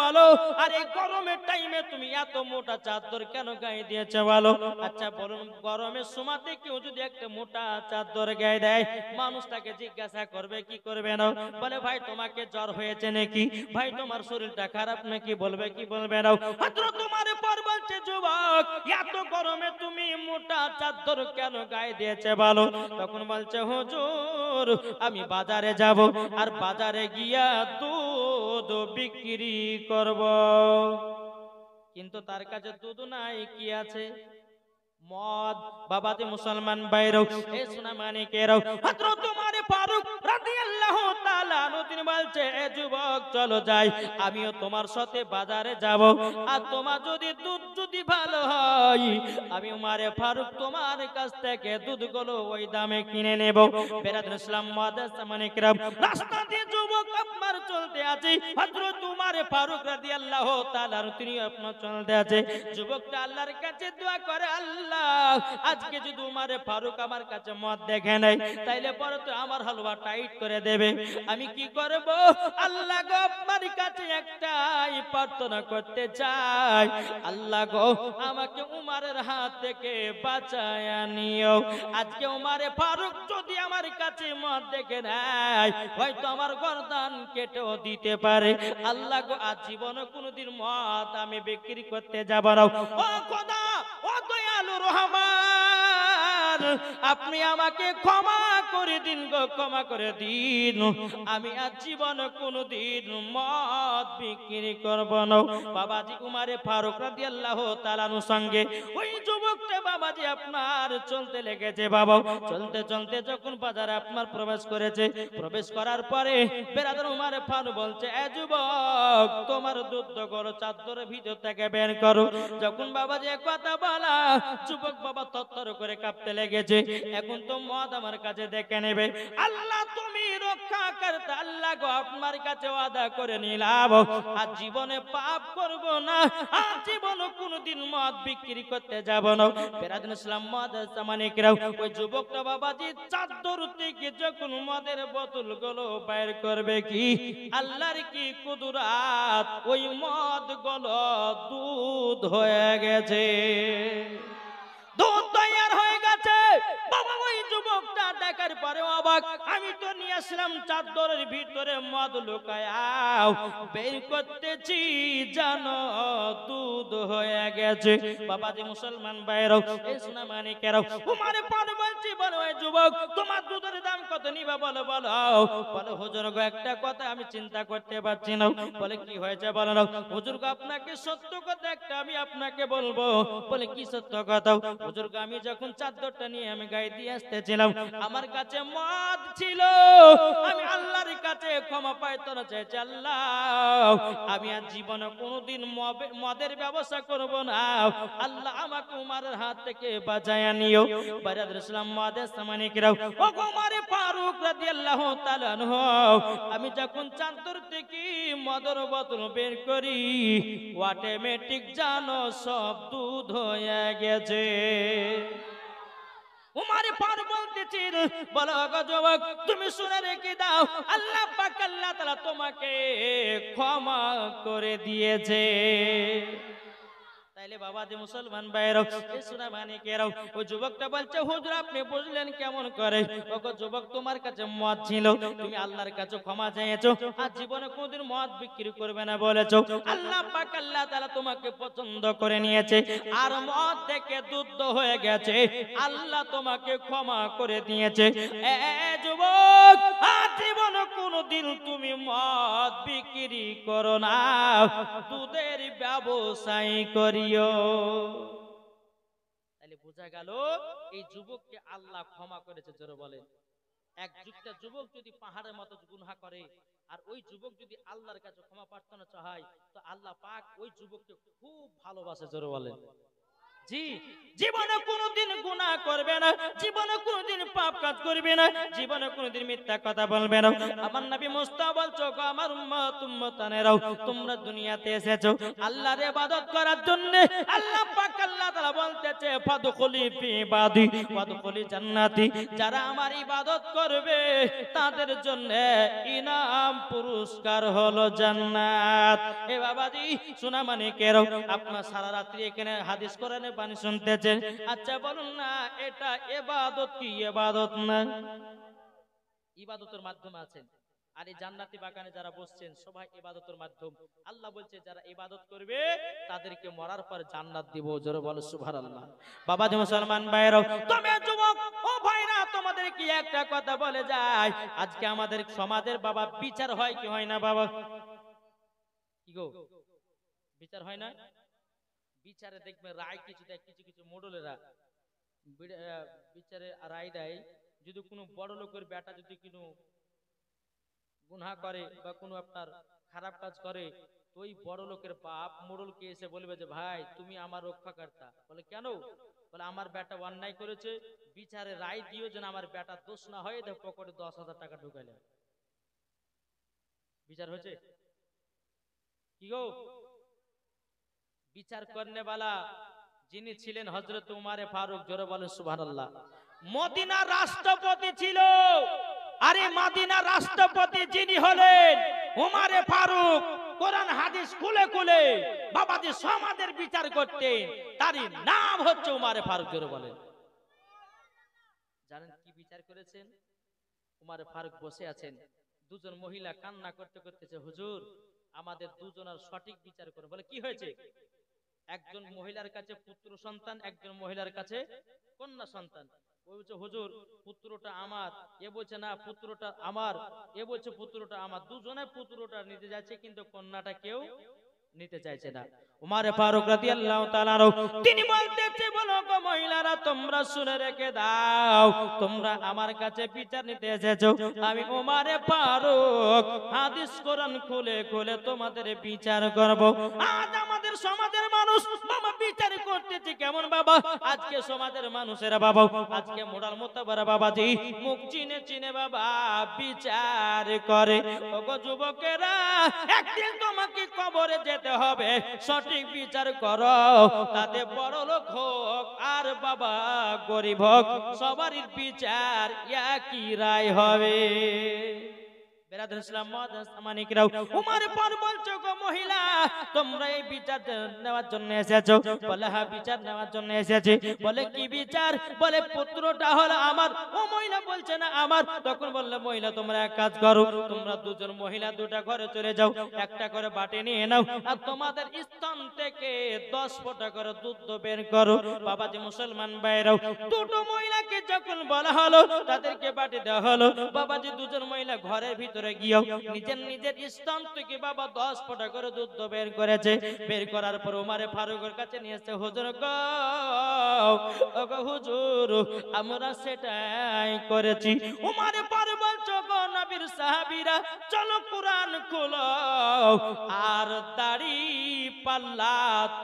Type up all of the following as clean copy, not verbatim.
বলো, আর এই গরমের টাইমে তুমি এত মোটা চাদর কেন গায়ে দিয়েছো বলো? আচ্ছা বলুন, গরমের সময়তে কেউ যদি একটা মোটা চাদর গায়ে দেয়, মানুষটাকে জিজ্ঞাসা করবে কি করবে না? বলে ভাই তোমাকে জ্বর হয়েছে নাকি, ভাই তোমার শরীরটা খারাপ নাকি, বলবে কি বলবে না? মাত্র তোমার পর বলছে যুবক এত গরমে তুমি মোটা চাদর কেন গায়ে দিয়েছে বলো? তখন বলছে হুজুর আমি বাজারে যাব, আর বাজারে গিয়া দুধ বিক্রি করব, কিন্তু তার কাছে দুধ নাই, কি আছে? মদ। বাবাতে মুসলমান ভাইরাও, এ সোনা মানিকেরাও, হযরত ওমর ফারুক রাদিয়াল্লাহু তাআলা আনহু তিনি বলছে এ যুবক চলো যাই, আমিও তোমার সাথে বাজারে যাব, আর তোমার যদি দুধ যদি ভালো হয় আমি ওমর ফারুক তোমার কাছ থেকে দুধগুলো ওই দামে কিনে নেব। বেরাদুল ইসলাম মুআদ্দাস মানিকেরাও, রাস্তা দিয়ে যুবক আপনার চলতে আছে, হযরত ওমর ফারুক রাদিয়াল্লাহু তাআলা তিনি আপনার চলতে আছে। যুবকটা আল্লাহর কাছে দোয়া করে, আল্লাহ আজকে যদি উমারে ফারুক আমার কাছে মদ দেখে নাই, তাইলে পরে তো আমার হালুয়া টাইট করে দেবে, আমি কি করব? আল্লাহ গো আপনার কাছে একটাই প্রার্থনা করতে চাই, আল্লাহ গো আমাকে উমারের হাত থেকে বাঁচায় নিও। আজকে উমারে ফারুক যদি আমার কাছে মদ দেখে নেয়, হয়তো আমার গর্দান কেটেও দিতে পারে। আল্লাহ গো আজ জীবনে কোনোদিন মদ আমি বিক্রি করতে যাব না। ও খোদা, ও দয়ালু রহমান, আপনি আমাকে ক্ষমা করে দিন গো, ক্ষমা করে দিন, আমি আজ জীবনে কোনোদিন মদ বিক্রি করব না। বাবাজি উমারে ফারুক রাদিয়াল্লাহু তাআলা আনহুর সঙ্গে ওই যুবকটা বাবাজি আপনার চলতে লেগেছে। বাবা চলতে চলতে যখন বাজারে আপনার প্রবেশ করেছে, প্রবেশ করার পরে বেরাদার উমারে ফারুক বলছে এ যুবক তোমার দুধ গরো চাদরের ভিতর থেকে বের করো। যখন বাবাজি এক কথা বলা, যুবক বাবা তত্তর করে কাঁপতে লেগেছে, এখন তো মদ আমার কাছে দেখে নেবে। আল্লাহ তুমি রক্ষা করতে, আল্লাহ গো আপনার কাছে ওয়াদা করে নিলাম আর জীবনে পাপ করব না, আর জীবনে কোনোদিন মদ বিক্রি করতে যাব না। বেরাদুল ইসলাম মুআদ্দাস মানিকেরাও, ওই যুবকটা বাবাজি চাদর থেকে যখন মদের বোতলগুলো বাইর করবে, কি আল্লাহর কি কুদরত, ওই মদ গুলো দুধ হয়ে গেছে, দুধ তৈয়ার হয়ে গেছে। বাবা ওই যুবকটা দেখার পরে অবাক, আমি তো নিয়ে আসলাম চাদরের ভিতরে মদ লুকায়াও, বের করতেছি জানো দুধ হয়ে গেছে। বাবাজি মুসলমান ভাইরাও, এই সোনা মানিকেরাও, উমারে পরে বলছি বলো ওই যুবক তোমার দুধের দাম কত নিবা বলো বলো। বলো হুজুর গো একটা কথা আমি চিন্তা করতে পারছি না। বলে কি হয়েছে বলো না। হুজুর গো আপনাকে সত্য কথা একটা আমি আপনাকে বলবো। বলে কি সত্য কথা? হুজুর গো আমি যখন চাদরটা নিয়ে আমি গায়ে দিয়ে আসতেছিলাম, আমার কাছে মদ ছিল, আমি আল্লাহর কাছে ক্ষমা প্রার্থনা চাইছি, আল্লাহ আমি আর জীবনে কোনোদিন মদের ব্যবসা করব না, আল্লাহ আমাকে উমারের হাত থেকে বাঁচায় নিও। বারাদার ইসলাম মুআদ্দাস মানিকেরাও, ও উমর ফারুক রাদিয়াল্লাহু তাআলা আনহু, আমি যখন চাদর থেকে মদের বোতল বের করি, অটোমেটিক জানো সব দুধ হয়ে গেছে। উমারে ফারুক বলতেছেন বলো গো যুবক তুমি শুনে রেখে দাও, আল্লাহ পাক আল্লাহ তাআলা তোমাকে ক্ষমা করে দিয়েছে। তাইলে বাবা যে মুসলমান ভাইরাও, এই সোনা মানিকেরাও, ওই যুবকটা বলছে হুজুর আপনি বুঝলেন কেমন করে? ওগো যুবক তোমার কাছে মদ ছিল, তুমি আল্লাহর কাছে ক্ষমা চেয়েছো, আর জীবনে কোনদিন মদ বিক্রি করবে না বলেছো, আল্লাহ পাক আল্লাহ তাআলা তোমাকে পছন্দ করে নিয়েছে, আর মদ থেকে দুধ হয়ে গেছে, আল্লাহ তোমাকে ক্ষমা করে দিয়েছে। এ যুবক আর জীবনে কোনদিন তুমি মদ বিক্রি করো না, দুধের ব্যবসায়ী করি। তাহলে বোঝা গেল এই যুবককে আল্লাহ ক্ষমা করেছে। জোরে বলেন। একটা যুবক যদি পাহাড়ের মতো গুনাহ করে, আর ওই যুবক যদি আল্লাহর কাছে ক্ষমা প্রার্থনা চায়, তো আল্লাহ পাক ওই যুবককে খুব ভালোবাসে। জোরে বলেন। জি, জীবনে কোনোদিন গুনাহ করবে না, জীবনে কোনোদিন পাপ কাজ করবে না, জীবনে কোনোদিন মিথ্যা কথা বলবে না। আমার নবী মুস্তাফা বলছো, আমার উম্মত উম্মতানেরাও, তোমরা দুনিয়াতে এসেছো আল্লাহর ইবাদত করার জন্য। আল্লাহ পাক আল্লাহ তাআলা বলতেছে ফাদখুলি ফি ইবাদি ওয়াদখুলি জান্নাতি, যারা আমার ইবাদত করবে তাদের জন্য ইনাম পুরস্কার হলো জান্নাত। এ বাবাজি শোনা মানে কেরো, আপনার সারা রাত্রি এখানে হাদিস কোরআনে পানি শুনতেছেন, আচ্ছা বলুন না এটা ইবাদত কি ইবাদত না? ইবাদতের মাধ্যম আছেন। আর এই জান্নাতি বাগানে যারা বসছেন সবাই ইবাদতের মাধ্যম। আল্লাহ বলছে যারা ইবাদত করবে তাদেরকে মরার পর জান্নাত দিব। জোরে বলো সুবহানাল্লাহ। বাবাজি মুসলমান ভাইরা, তুমি যুবক ও ভাইরা, তোমাদের কি একটা কথা বলে যায়, আজকে আমাদের সমাজের বাবা বিচার হয় কি হয় না? বাবা কি গো, বিচার হয় না? বিচারে দেখবে রায় কিছু দেয়, কিছু কিছু মোড়লেরা বিচারে রায় দেয়, যদি কোনো বড় লোকের বেটা যদি কোনো গুনাহ করে বা কোনো আপনার খারাপ কাজ করে, তো ওই বড় লোকের বাপ মোড়লকে এসে বলবে যে ভাই তুমি আমার রক্ষাকর্তা। বলে কেন? বলে আমার বেটা অন্যায় করেছে, বিচারে রায় দিও যেন আমার বেটা দোষ না হয়, পকেটে 10,000 টাকা ঢুকাইলে। বিচার হয়েছে কি গো? বিচার করনে वाला যিনি ছিলেন হযরত উমারে ফারুক, জোরে বলেন সুবহানাল্লাহ। মদিনার রাষ্ট্রপতি ছিল, আরে মদিনার রাষ্ট্রপতি যিনি হলেন উমারে ফারুক, কোরআন হাদিস খুলে খুলে বাবাজি সমাজের বিচার করতেন, তারই নাম হচ্ছে উমারে ফারুক। জোরে বলেন। জানেন কি বিচার করেছেন? উমারে ফারুক বসে আছেন, দুজন মহিলা কান্না করতে করতেছে, হুজুর আমাদের দুজনের সঠিক বিচার করে। বলে কি হয়েছে? একজন মহিলার কাছে পুত্র সন্তান, একজন মহিলার কাছে কন্যা সন্তান। ও বলছে হুজুর পুত্রটা আমার, এ বলছে না পুত্রটা আমার, এ বলছে পুত্রটা আমার। দুজনে পুত্রটা নিতে যাচ্ছে কিন্তু কন্যাটা কেউ নিতে চাইছে না। উমারে ফারুক রাদিয়াল্লাহু তাআলা তিনি বলতেছে, বলো গো মহিলারা তোমরা শুনে রেখে দাও, তোমরা আমার কাছে বিচার নিতে এসেছো, আমি উমারে ফারুক হাদিস কোরআন খুলে খুলে তোমাদের বিচার করব। আজ আমাদের সমাজের মানুষ বাবা বিচার করতেছে কেমন বাবা? আজকে সমাজের মানুষেরা বাবা আজকে মোড়াল মোতাবারা বাবাজি মুখ চিনে চিনে বাবা বিচার করে। ওগো যুবকেরা, একদিন তোমাকে কবরে যেতে হবে, সঠিক বিচার করো, তাতে বড় লোক হোক আর বাবা গরিব হোক, সবারই বিচার একই রায় হবে। বেরাদর ইসলাম মানিকরাও, উমার পর বলছো গো মহিলা তোমরা এই বিচার নেওয়ার জন্য এসেছো? বলে হ্যাঁ বিচার নেওয়ার জন্য এসেছি। বলে কি বিচার? বলে পুত্রটা হলো আমার। ও মহিলা বলছে না আমার। তখন বললে মহিলা তোমরা এক কাজ করো, তোমরা দুজন মহিলা দুটা ঘরে চলে যাও, একটা করে বাটি নিয়ে নাও, আর তোমাদের স্তন থেকে 10 ফোঁটা করে দুধ বের করো। বাবাজি মুসলমান ভাইরাও, দুটো মহিলাকে যখন বলা হলো তাদেরকে বাটি দেওয়া হলো, বাবাজি দুজন মহিলা ঘরের ভিতরে গিয়েও নিজের নিজের স্তন থেকে বাবা 10 ফোঁটা করে দুধ বের করেছে। বের করার পর উমারে ফারুকের কাছে নিয়ে এসে, হুজুর গো ওগো হুজুর আমরা সেটাই করেছি। উমারে পর বলছো গো নবীর সাহাবীরা চলো কোরআন খোলো আর দাড়ি পাল্লা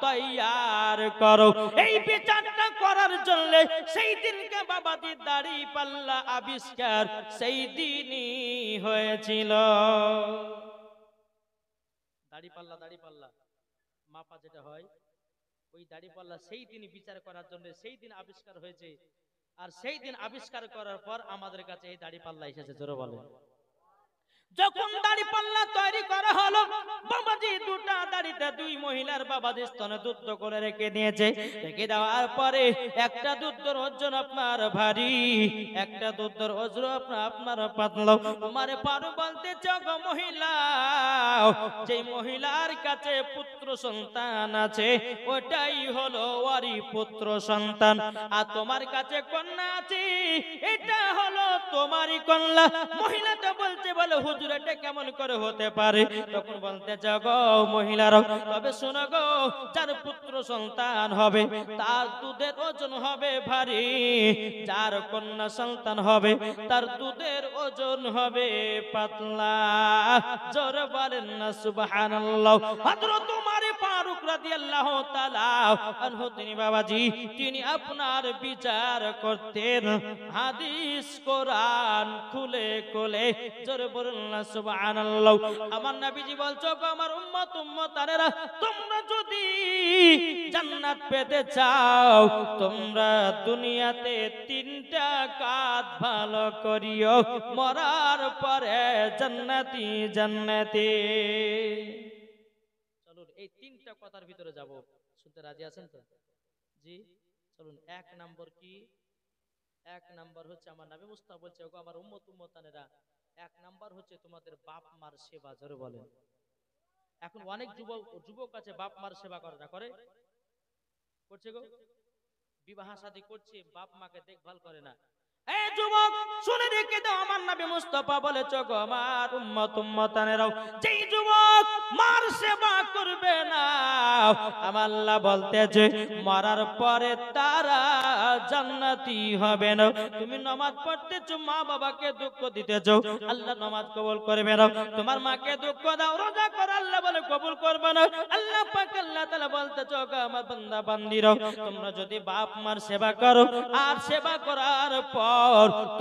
তৈয়ার করো। এই বিচারটা করার জন্য সেই দিনকে বাবাজি দাড়ি পাল্লা আবিষ্কার সেই দিনই হয়েছিল। দাড়ি পাল্লা মাপা যেটা হয়, ওই দাড়ি পাল্লা সেই দিন বিচার করার জন্য সেই দিন আবিষ্কার হয়েছে। আর সেই দিন আবিষ্কার করার পর আমাদের কাছে এই দাড়ি পাল্লা এসেছে। জোরে বলে। যখন দাড়ি পাল্লা তৈরি করা হলো, বাবাজি দুটা দাড়িতে দুই মহিলার বাবাজি স্তনে দুধ করে রেখে দিয়েছে। রেখে দেওয়ার পরে একটা দুধের ওজন আপনার ভারী, একটা দুধের ওজন আপনার পাতলা। উমারে ফারুক বলতেছে গো মহিলা, যে মহিলার কাছে পুত্র সন্তান আছে ওটাই হলো ওরই পুত্র সন্তান, আর তোমার কাছে কন্যা আছে এটা হলো তোমারই কন্যা। মহিলাটা বলছে বলে হুজুর এটা কেমন করে হতে পারে? তখন বলতে গো মহিলারা তবে শোনো গো, যার পুত্র সন্তান হবে তার দুধের ওজন হবে ভারী, যার কন্যা সন্তান হবে তার দুধের ওজন হবে পাতলা। জোরে বলেন না সুবহানাল্লাহ। হযরত উমার ফারুক রাদিয়াল্লাহু তাআলা আনহু তিনি বাবাজি তিনি আপনার বিচার করতেন হাদিস কোরআন খুলে খুলে। জোরে বলুন না সুবহানাল্লাহ। আমার নবীজি বলছো গো আমার উম্মত উম্মতানেরা, তোমরা যদি জান্নাত পেতে চাও তোমরা দুনিয়াতে তিনটা কাজ ভালো করিও, মরার পরে জান্নাতি জান্নাতি। চলুন এই তিনটা কথার ভিতরে যাব, শুনতে রাজি আছেন তো? জি চলুন। এক নাম্বার কি? এক নাম্বার হচ্ছে আমার নবী মুস্তাফা বলছে ওগো আমার উম্মত উম্মতানেরা, এক নাম্বার হচ্ছে তোমাদের বাপ মার সেবা। জোরে বলেন। এখন অনেক যুবক আছে বাপ মার সেবা করে না, করে? করছে গো, বিবাহ শাদী করছে বাপ মাকে দেখভাল করে না। এই যুবক শুনে রেখে দাও, আমার নবী মুস্তাফা বলেছে গো আমার উম্মত উম্মতানেরাও, যেই যুবক মার সেবা করবে না আমার আল্লাহ বলতেছে মরার পরে তারা জান্নাতি হবে না। তুমি নামাজ পড়তেছো মা বাবাকে দুঃখ দিতেছো, আল্লাহ নামাজ কবুল করবে না। তোমার মাকে দুঃখ দাও, রোজা করো, আল্লাহ বলে কবুল করবে না। আল্লাহ পাক আল্লাহ তাআলা বলতেছে গো আমার বান্দা বান্দীরা, তোমরা যদি বাপ মার সেবা করো আর সেবা করার পর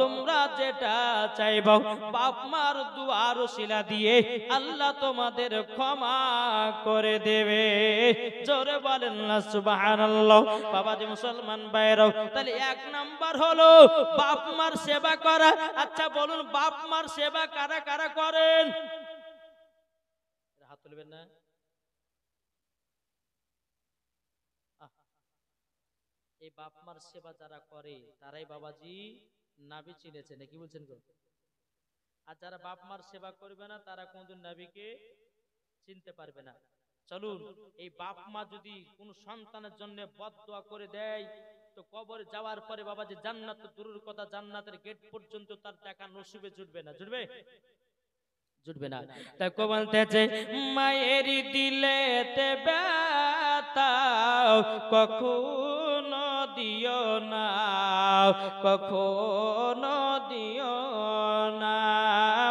তোমরা যেটা চাইবো বাপ মার দুয়ার ওসিলা দিয়ে আল্লাহ তোমাদের ক্ষমা করে দেবে। জোরে বলেন না সুবহানাল্লাহ। বাবাজি মুসলমান ভাইরাও, তাহলে এক নাম্বার হলো বাপ মার সেবা করা। আচ্ছা বলুন বাপ মার সেবা কারা কারা করেন? হাত তুলবেন না। এই বাপ মার সেবা যারা করে তারাই বাবাজি নবী চিনেছে নাকি বলছেন গো? আর যারা বাপ মার সেবা করবে না তারা কোনদিন নবীকে চিনতে পারবে না। চলুন এই বাপ মা যদি কোন সন্তানের জন্য বদদোয়া করে দেয় তো কবরে যাওয়ার পরে বাবাজি জান্নাত তো দূরের কথা, জান্নাতের গেট পর্যন্ত তার টাকা নসিবে জুটবে না। জুটবে? জুটবে না। তাই কো বলতেছে মায়ের দিলেতে ব্যথা কখনো দিও না, কখনো দিও না।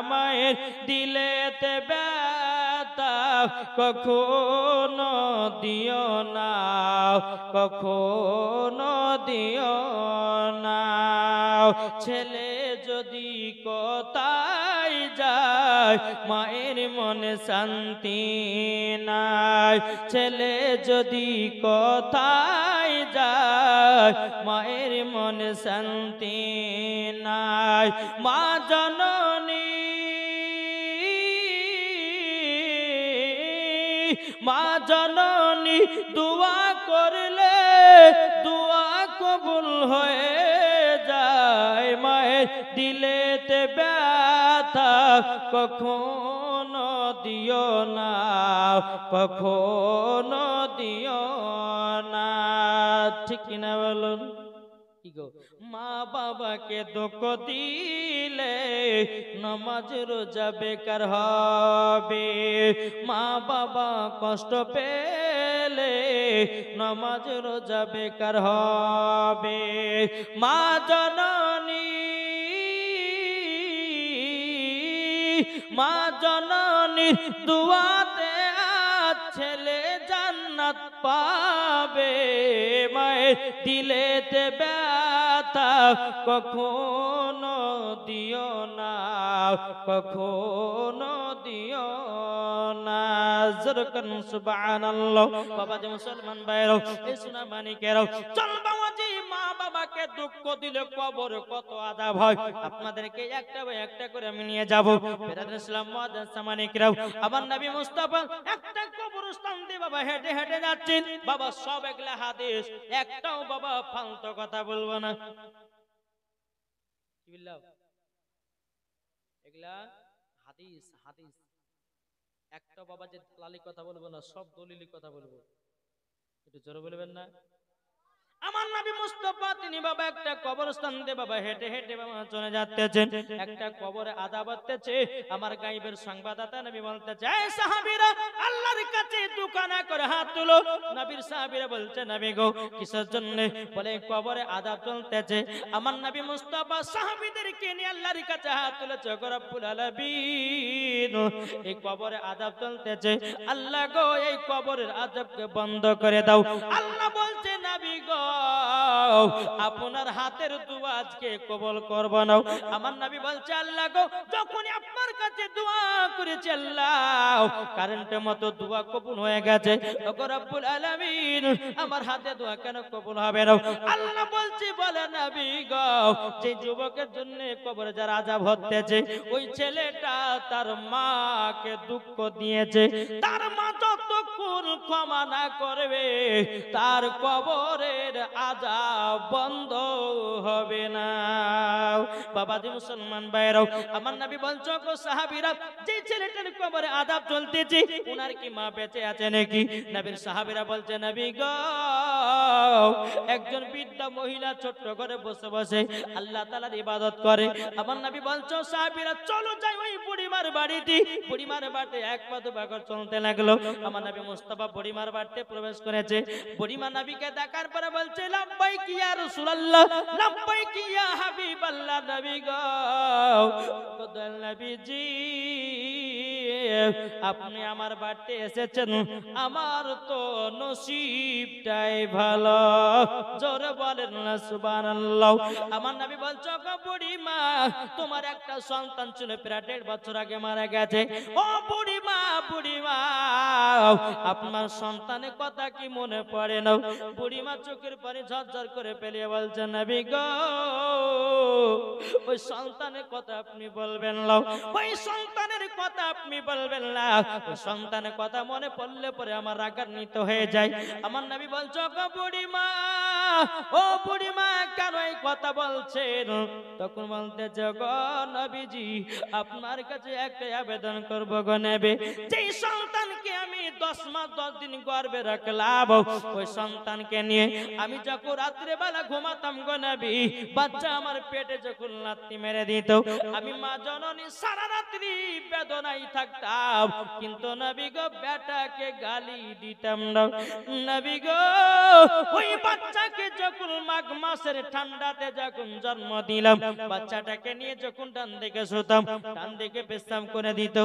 মায়ের দিলেতে ব্যথা কখনো দিও না, কখনো দিও না। ছেলে যদি কোথায় যায় মায়ের মনে শান্তি নাই, ছেলে যদি কোথায় যায় মায়ের মনে শান্তি নাই। মা জননী মা জননী দোয়া করলে দোয়া কবুল হয়ে যায়। মায়ের দিলেতে ব্যথা কখনো দিও না, কখনো দিও না। ঠিক কিনা বলুন? কি গো, মা বাবাকে দুঃখ দিলে নামাজ রোজা বেকার হবে। মা বাবা কষ্ট পেলে নামাজ রোজা বেকার হবে। মা জননী মা জননী দুয়াতে ছেলে জান্নাত পাবে। মায়ের দিলেতে ব্যথা কখনো দিও না, কখনো দিও না। জরকান সুবহানাল্লাহ। বাবাজি মুসলমান ভাইরাও, এই সোনা মানিকেরাও, চল বাবাজি মা বাবাকে দুঃখ দিলে কবরে কত আযাব হয় আপনাদেরকে একটা বাই একটা করে আমি নিয়ে যাব। বেরাদর ইসলাম মুআজ্জাজ সামানিকেরাও, আমার নবী মুস্তাফা একটা কবরস্থান দিয়ে বাবা হেঁটে হেঁটে যাচ্ছেন। বাবা সব এগুলা হাদিস, একটাও বাবা ফালতু কথা বলবো না। কি বললাম? এগুলা হাদিস হাদিস, একটা বাবা যে লালি কথা বলবো না, সব দলিলি কথা বলবো। একটু জোরে বলবেন না? আমার নবী মুস্তাফা তিনি বাবা একটা কবরস্থান দিয়ে বাবা হেঁটে হেঁটে বাবা চলে যাচ্ছেন। একটা কবরে আযাব হচ্ছে। আমার গায়েবের সংবাদদাতা নবী বলতেছে এই সাহাবীরা আল্লাহর কাছে দুঃখ কানা করে হাত তুলো। নবীর সাহাবীরা বলছে নবী গো কিসের জন্য? বলে কবরে আযাব চলতেছে। আমার নবী মুস্তাফা সাহাবীদেরকে নিয়ে আল্লাহর কাছে হাত তুলেছে, গো রব্বুল আলামিন এই কবরে আযাব চলতেছে, আল্লাহ গো এই কবরের আযাবকে বন্ধ করে দাও। আল্লাহ বলছে নবী গো আপনার হাতের দোয়া আজকে কবুল করব না। আমার নবী বলছে আল্লাহ গো যখনই আপনার কাছে দোয়া করেছি আল্লাহ কারেন্টের মতো দোয়া কবুল হয়ে গেছে, ওগো রব্বুল আলামিন আমার হাতে দোয়া কেন কবুল হবে না? আল্লাহ বলছে বলে নবী গো যে যুবকের জন্য কবরে যার আযাব হতেছে ওই ছেলেটা তার মাকে দুঃখ দিয়েছে, তার মা যতক্ষণ ক্ষমা না করবে তার কবরের আযাব বন্ধ হবে না। বাবাজি মুসলমান ভাইরাও আমার নবী বলছো গো সাহাবীরা যে ছেলেটার কবরে আযাব চলতেছে উনার কি মা বেঁচে আছে নাকি? নবীর সাহাবীরা বলছে নবী গো একজন বৃদ্ধা মহিলা ছোট্ট ঘরে বসে বসে আল্লাহ তাআলার ইবাদত করে। আমার নবী বলছো সাহাবীরা চলো যাই ওই বুড়িমার বাড়িতে। বুড়িমার বাড়িতে এক পা দুপা করে চলতে লাগলো। আমার নবী মুস্তাফা বুড়িমার বাড়িতে প্রবেশ করেছে। বুড়িমা নবীকে দেখার পরে বলছে লাব্বাইক ইয়া রাসূলুল্লাহ, লাব্বাইক ইয়া হাবিবাল্লাহ। নবী গো খোদার নবীজি আপনি আমার বাড়িতে এসেছেন, আমার তো নসিবটাই ভালো। জোরে বলেন না সুবহানাল্লাহ। আমার নবী বলছো গো বুড়িমা তোমার একটা সন্তান ছিল প্রায় 1.5 বছর আগে মারা গেছে। ও বুড়িমা বুড়িমা আপনার সন্তানের কথা কি মনে পড়ে না? বুড়িমা চোখের পানি ঝরঝর করে ফেলে বলছে নবী গো ওই সন্তানের কথা আপনি বলবেন না, ওই সন্তানের কথা আপনি বলবেন না। ওই সন্তানের কথা মনে পড়লে পরে আমার রাগান্বিত হয়ে যায়। আমার নবী বলছো গো বুড়িমা ও বুড়িমা কেন এই কথা বলছেন? তখন বলতেছে গো নবীজি আপনার কাছে একটা আবেদন করব গো নবী, যেই সন্তানকে আমি 10 মাস 10 দিন গর্ভে রাখলাম ওই সন্তানকে নিয়ে আমি যখন রাত্রে বেলা ঘুমাতাম গো নবী বাচ্চা আমার পেটে যখন লাথি মেরে দিত আমি মা জননী সারা রাত্রি বেদনায় থাকতাম, কিন্তু নবী গো বেটাকে গালি দিতাম না। নবী গো ওই বাচ্চাকে যখন মাঘ মাসের ঠান্ডাতে যখন জন্ম দিলাম বাচ্চাটাকে নিয়ে যখন ডান দিকে শুতাম ডান দিকে পেশাব করে দিত।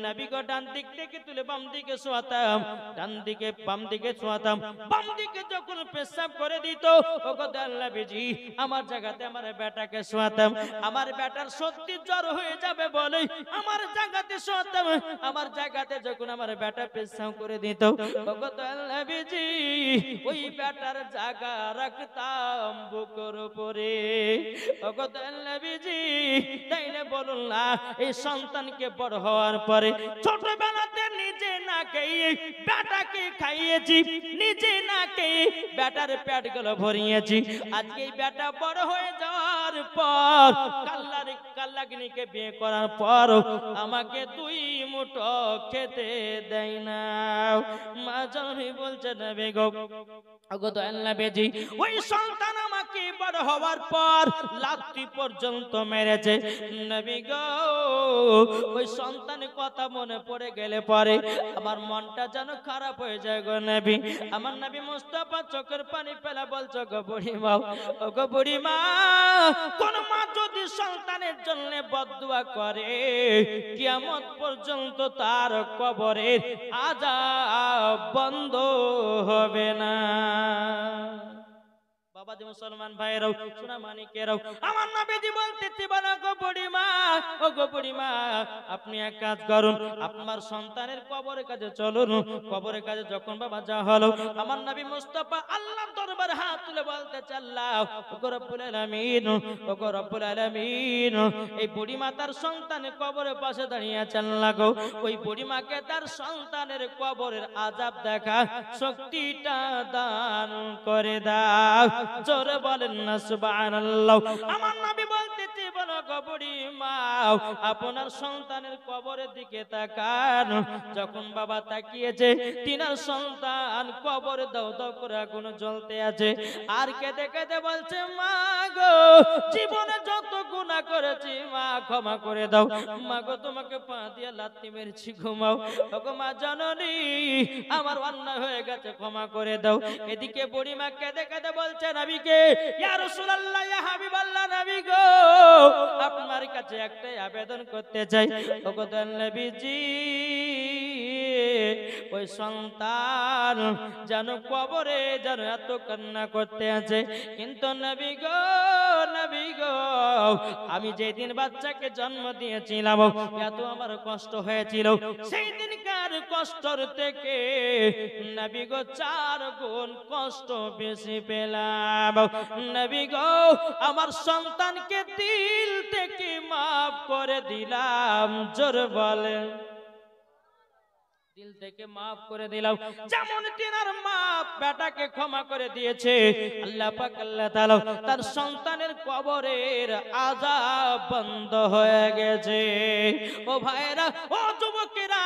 নবী গো ডান দিক থেকে তুলে বাম দিকে শোয়াতাম, ডান দিকে বাম দিকে শোয়াতাম, বাম দিকে যখন পেশাব করে দিত ওগো নবীজি আমার জায়গাতে আমার বেটাকে শোয়াতাম। আমার বেটার সত্যি জ্বর হয়ে যাবে বলে আমার জায়গাতে শোয়াতাম, আমার জায়গাতে যখন আমার বেটা পেশাব করে দিত ওগো নবীজি ওই বেটার জায়গা রাখতাম বুকের উপরে। ওগো নবীজি তাইলে বলুন না এই সন্তানকে বড় হওয়ার পরে ছোটবেলাতে নিজে না খেয়ে বেটাকে খাইয়েছি, নিজে না খেয়ে বেটার পেট গুলো ভরিয়েছি, আজকে এই বেটা বড় হয়ে যাওয়ার পর কাল্লাগিনীকে বিয়ে করার পর আমাকে 2 মুঠো খেতে দেয় না। মা জননী বলছে নবী গো ওগো নবীজি ওই সন্তান আমাকে বড় হওয়ার পর লাথি পর্যন্ত মেরেছে। নবী গো ওই সন্তানের কথা মনে পড়ে গেলে পরে আমার মনটা যেন খারাপ হয়ে যায় গো নবী। আমার নবী মুস্তাফা চোখের পানি ফেলা বলছো গো বুড়িমা ওগো বুড়িমা কোন মা যদি সন্তানের জন্য বদদুয়া করে কিয়ামত পর্যন্ত তার কবরের আযাব বন্ধ হবে না। বাবাজি মুসলমান ভাইরাও সোনা মানিকেরাও আমার নবীজি বলতেছে বলো গো বুড়িমা ও গো বুড়িমা আপনি এক কাজ করুন আপনার সন্তানের কবরের কাছে চলুন। কবরের কাছে যখন বাবা যা হলো আমার নবী মুস্তাফা আল্লাহর দরবারে হাত তুলে বলতেছে আল্লাহ ও গো রব্বুল আলামিন ও গো রব্বুল আলামিন এই বুড়িমা তার সন্তানের কবরের পাশে দাঁড়িয়ে আছে আল্লাহ গো ওই বুড়িমাকে তার সন্তানের কবরের আযাব দেখা শক্তিটা দান করে দাও। জোরে বলেন না সুবহানাল্লাহ। আমার নবী বলতেছে বলো গো বুড়ি মা আপনার সন্তানের কবরের দিকে তাকান। যখন বাবা তাকিয়েছে, তিনার সন্তান কবরে দাও দাও করে আগুন জ্বলতে আছে। আর কেঁদে কেঁদে বলছে, মা গো, জীবনে যত গুনাহ করেছি মা ক্ষমা করে দাও। মা গো, তোমাকে পা দিয়ে লাথি মেরেছি, ঘুমাও। ওগো মা জননী, আমার অন্যায় হয়ে গেছে, ক্ষমা করে দাও। এদিকে বুড়িমা কেঁদে কেঁদে বলছে নবীকে, ইয়া রাসূলুল্লাহ, ইয়া হাবিবাল্লাহ, নবী গো, আপনার কাছে একটাই আবেদন করতে চাই। ওগো দয়াল নবীজি, ওই সন্তান যেন কবরে যেন এত কান্না করতে আছে, কিন্তু নবী গো, নবী গো, আমি যেদিন বাচ্চাকে জন্ম দিয়েছিলাম এত আমার কষ্ট হয়েছিল, সেই দিনকার কষ্টর থেকে নবী গো 4 গুণ কষ্ট বেশি পেলাম। নবী গো, আমার সন্তানকে দিল থেকে মাফ করে দিলাম। জোর বলে, দিল থেকে মাফ করে দিলাম। যেমন তিনার মা বেটাকে ক্ষমা করে দিয়েছে, আল্লাহ পাক আল্লাহ তাআলা তার সন্তানের কবরের আযাব বন্ধ হয়ে গেছে। ও ভাইরা, ও যুবকেরা,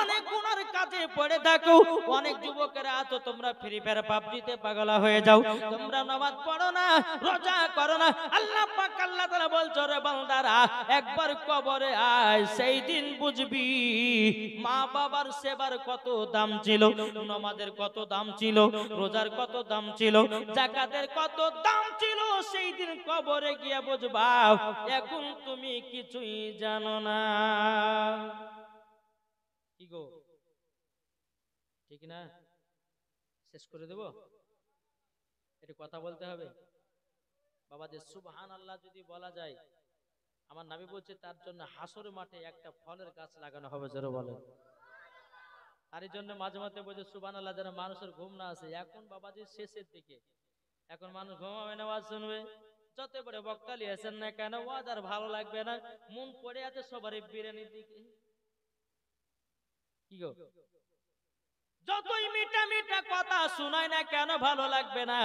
অনেক গুনার কাজে পড়ে থাকো। অনেক যুবকেরা তো তোমরা ফ্রি ফায়ার পাবজিতে পাগলা হয়ে যাও, তোমরা নামাজ পড়ো না, রোজা করো না। আল্লাহ পাক আল্লাহ তাআলা বলছে, রে বান্দারা, একবার কবরে আয়, সেই দিন বুঝবি মা বাবার সেবার কত দাম ছিল, নামাজের কত দাম ছিল, রোজার কত দাম ছিল, যাকাতের কত দাম ছিল। সেই দিন কবরে গিয়ে বুঝবা, এখন তুমি কিছুই জানো না। কি গো, ঠিক না? শেষ করে দেব, একটু কথা বলতে হবে। বাবা যে সুবহানাল্লাহ যদি বলা যায়, আমার নবী বলছে তার জন্য হাসর মাঠে একটা ফলের গাছ লাগানো হবে। জোরে বলেন। আর এই জন্য মাঝে মাঝে বলছে সুবহানাল্লাহ, যেন মানুষের ঘুম না আসে। এখন বাবাজি শেষের দিকে, এখন মানুষ ঘুমাবে না, ওয়াজ শুনবে। যত বড় বক্তালি আছেন না কেন, ওয়াজ আর ভালো লাগবে না, মন পড়ে আছে সবারই বিরিয়ানির দিকে। কি গো, যতই মিঠা মিঠা কথা শোনায় না কেন, ভালো লাগবে না।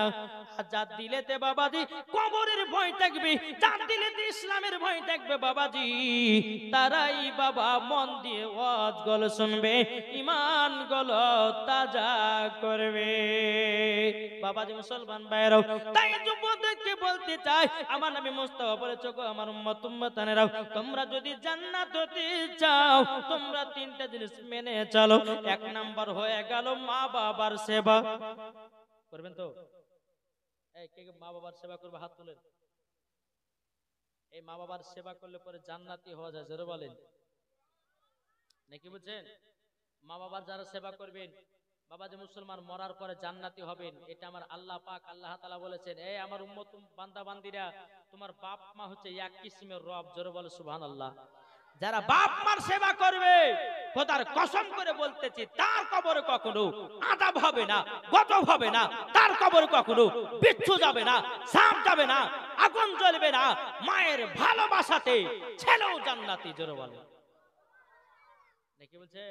যার দিলেতে বাবাজি কবরের ভয় থাকবে, যার দিলেতে ইসলামের ভয় থাকবে বাবাজি, তারাই বাবা মন দিয়ে ওয়াজ গুলো শুনবে, ঈমান গুলো তাজা করবে। বাবাজি মুসলমান ভাইরাও, তাই যুবকদেরকে বলতে চাই, আমার নবী মুস্তাফা বলেছে, গো আমার উম্মত উম্মতানেরা, তোমরা যদি জান্নাত হতে চাও, তোমরা 3টা জিনিস মেনে চলো। 1 নাম্বার হয়ে গেল মা বাবার সেবা করবেন। তো এই কে মা বাবার সেবা করবে, হাত তুলেন। এই মা বাবার সেবা করলে পরে জান্নাতি হওয়া যায়। জোরে বলেন, নাকি বুঝছেন? মা বাবার যারা সেবা করবেন, বাবা যে মুসলমান মরার পরে জান্নাতি হবেন, এটা আমার আল্লাহ পাক আল্লাহ তাআলা বলেছেন। এই আমার উম্মত বান্দা বান্দিরা, তোমার বাপ মা হচ্ছে এক কিসিমের রব। জোরে বলে সুবহানাল্লাহ। যারা বাপ মার সেবা করবে, খোদার কসম করে বলতেছি, তার কবরে কখনো আযাব হবে না, গজব হবে না, তার কবরে কখনো বিচ্ছু যাবে না, সাপ যাবে না, আগুন জ্বলবে না। মায়ের ভালোবাসাতে ছেলেও জান্নাতি। জোরে বলে, নাকি বলছে?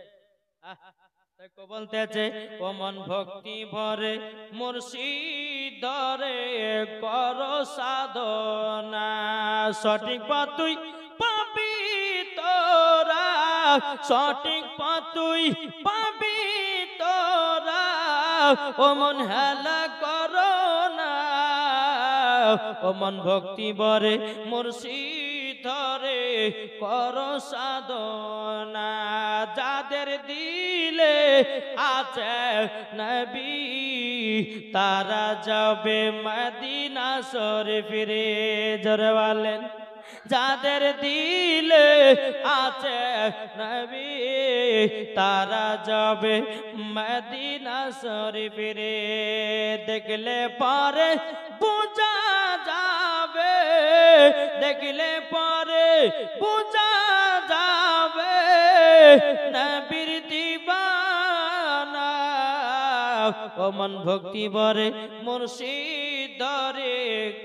বলতেছে, ও মন ভক্তি ভরে মুর্শিদ ধরে কর সাধনা, সঠিক পথ তুই পাবি তোরা, সঠিক পথ তুই পাবি তোরা। ও মন হেলা করো না, ও মন ভক্তি ভরে মুর্শিদ ধরে কর সাধনা। যাদের দিলে আছে নবী, তারা যাবে মদিনা শরীফে। জোরে বলেন, যাদের দিলে আছে নবী, তারা যাবে মদিনা শরীফে। দেখলে পরে বুঝা যাবে, দেখলে পরে বুঝা যাবে নবীর দিবানা। ও মন ভক্তি ভরে মুর্শিদ ধরে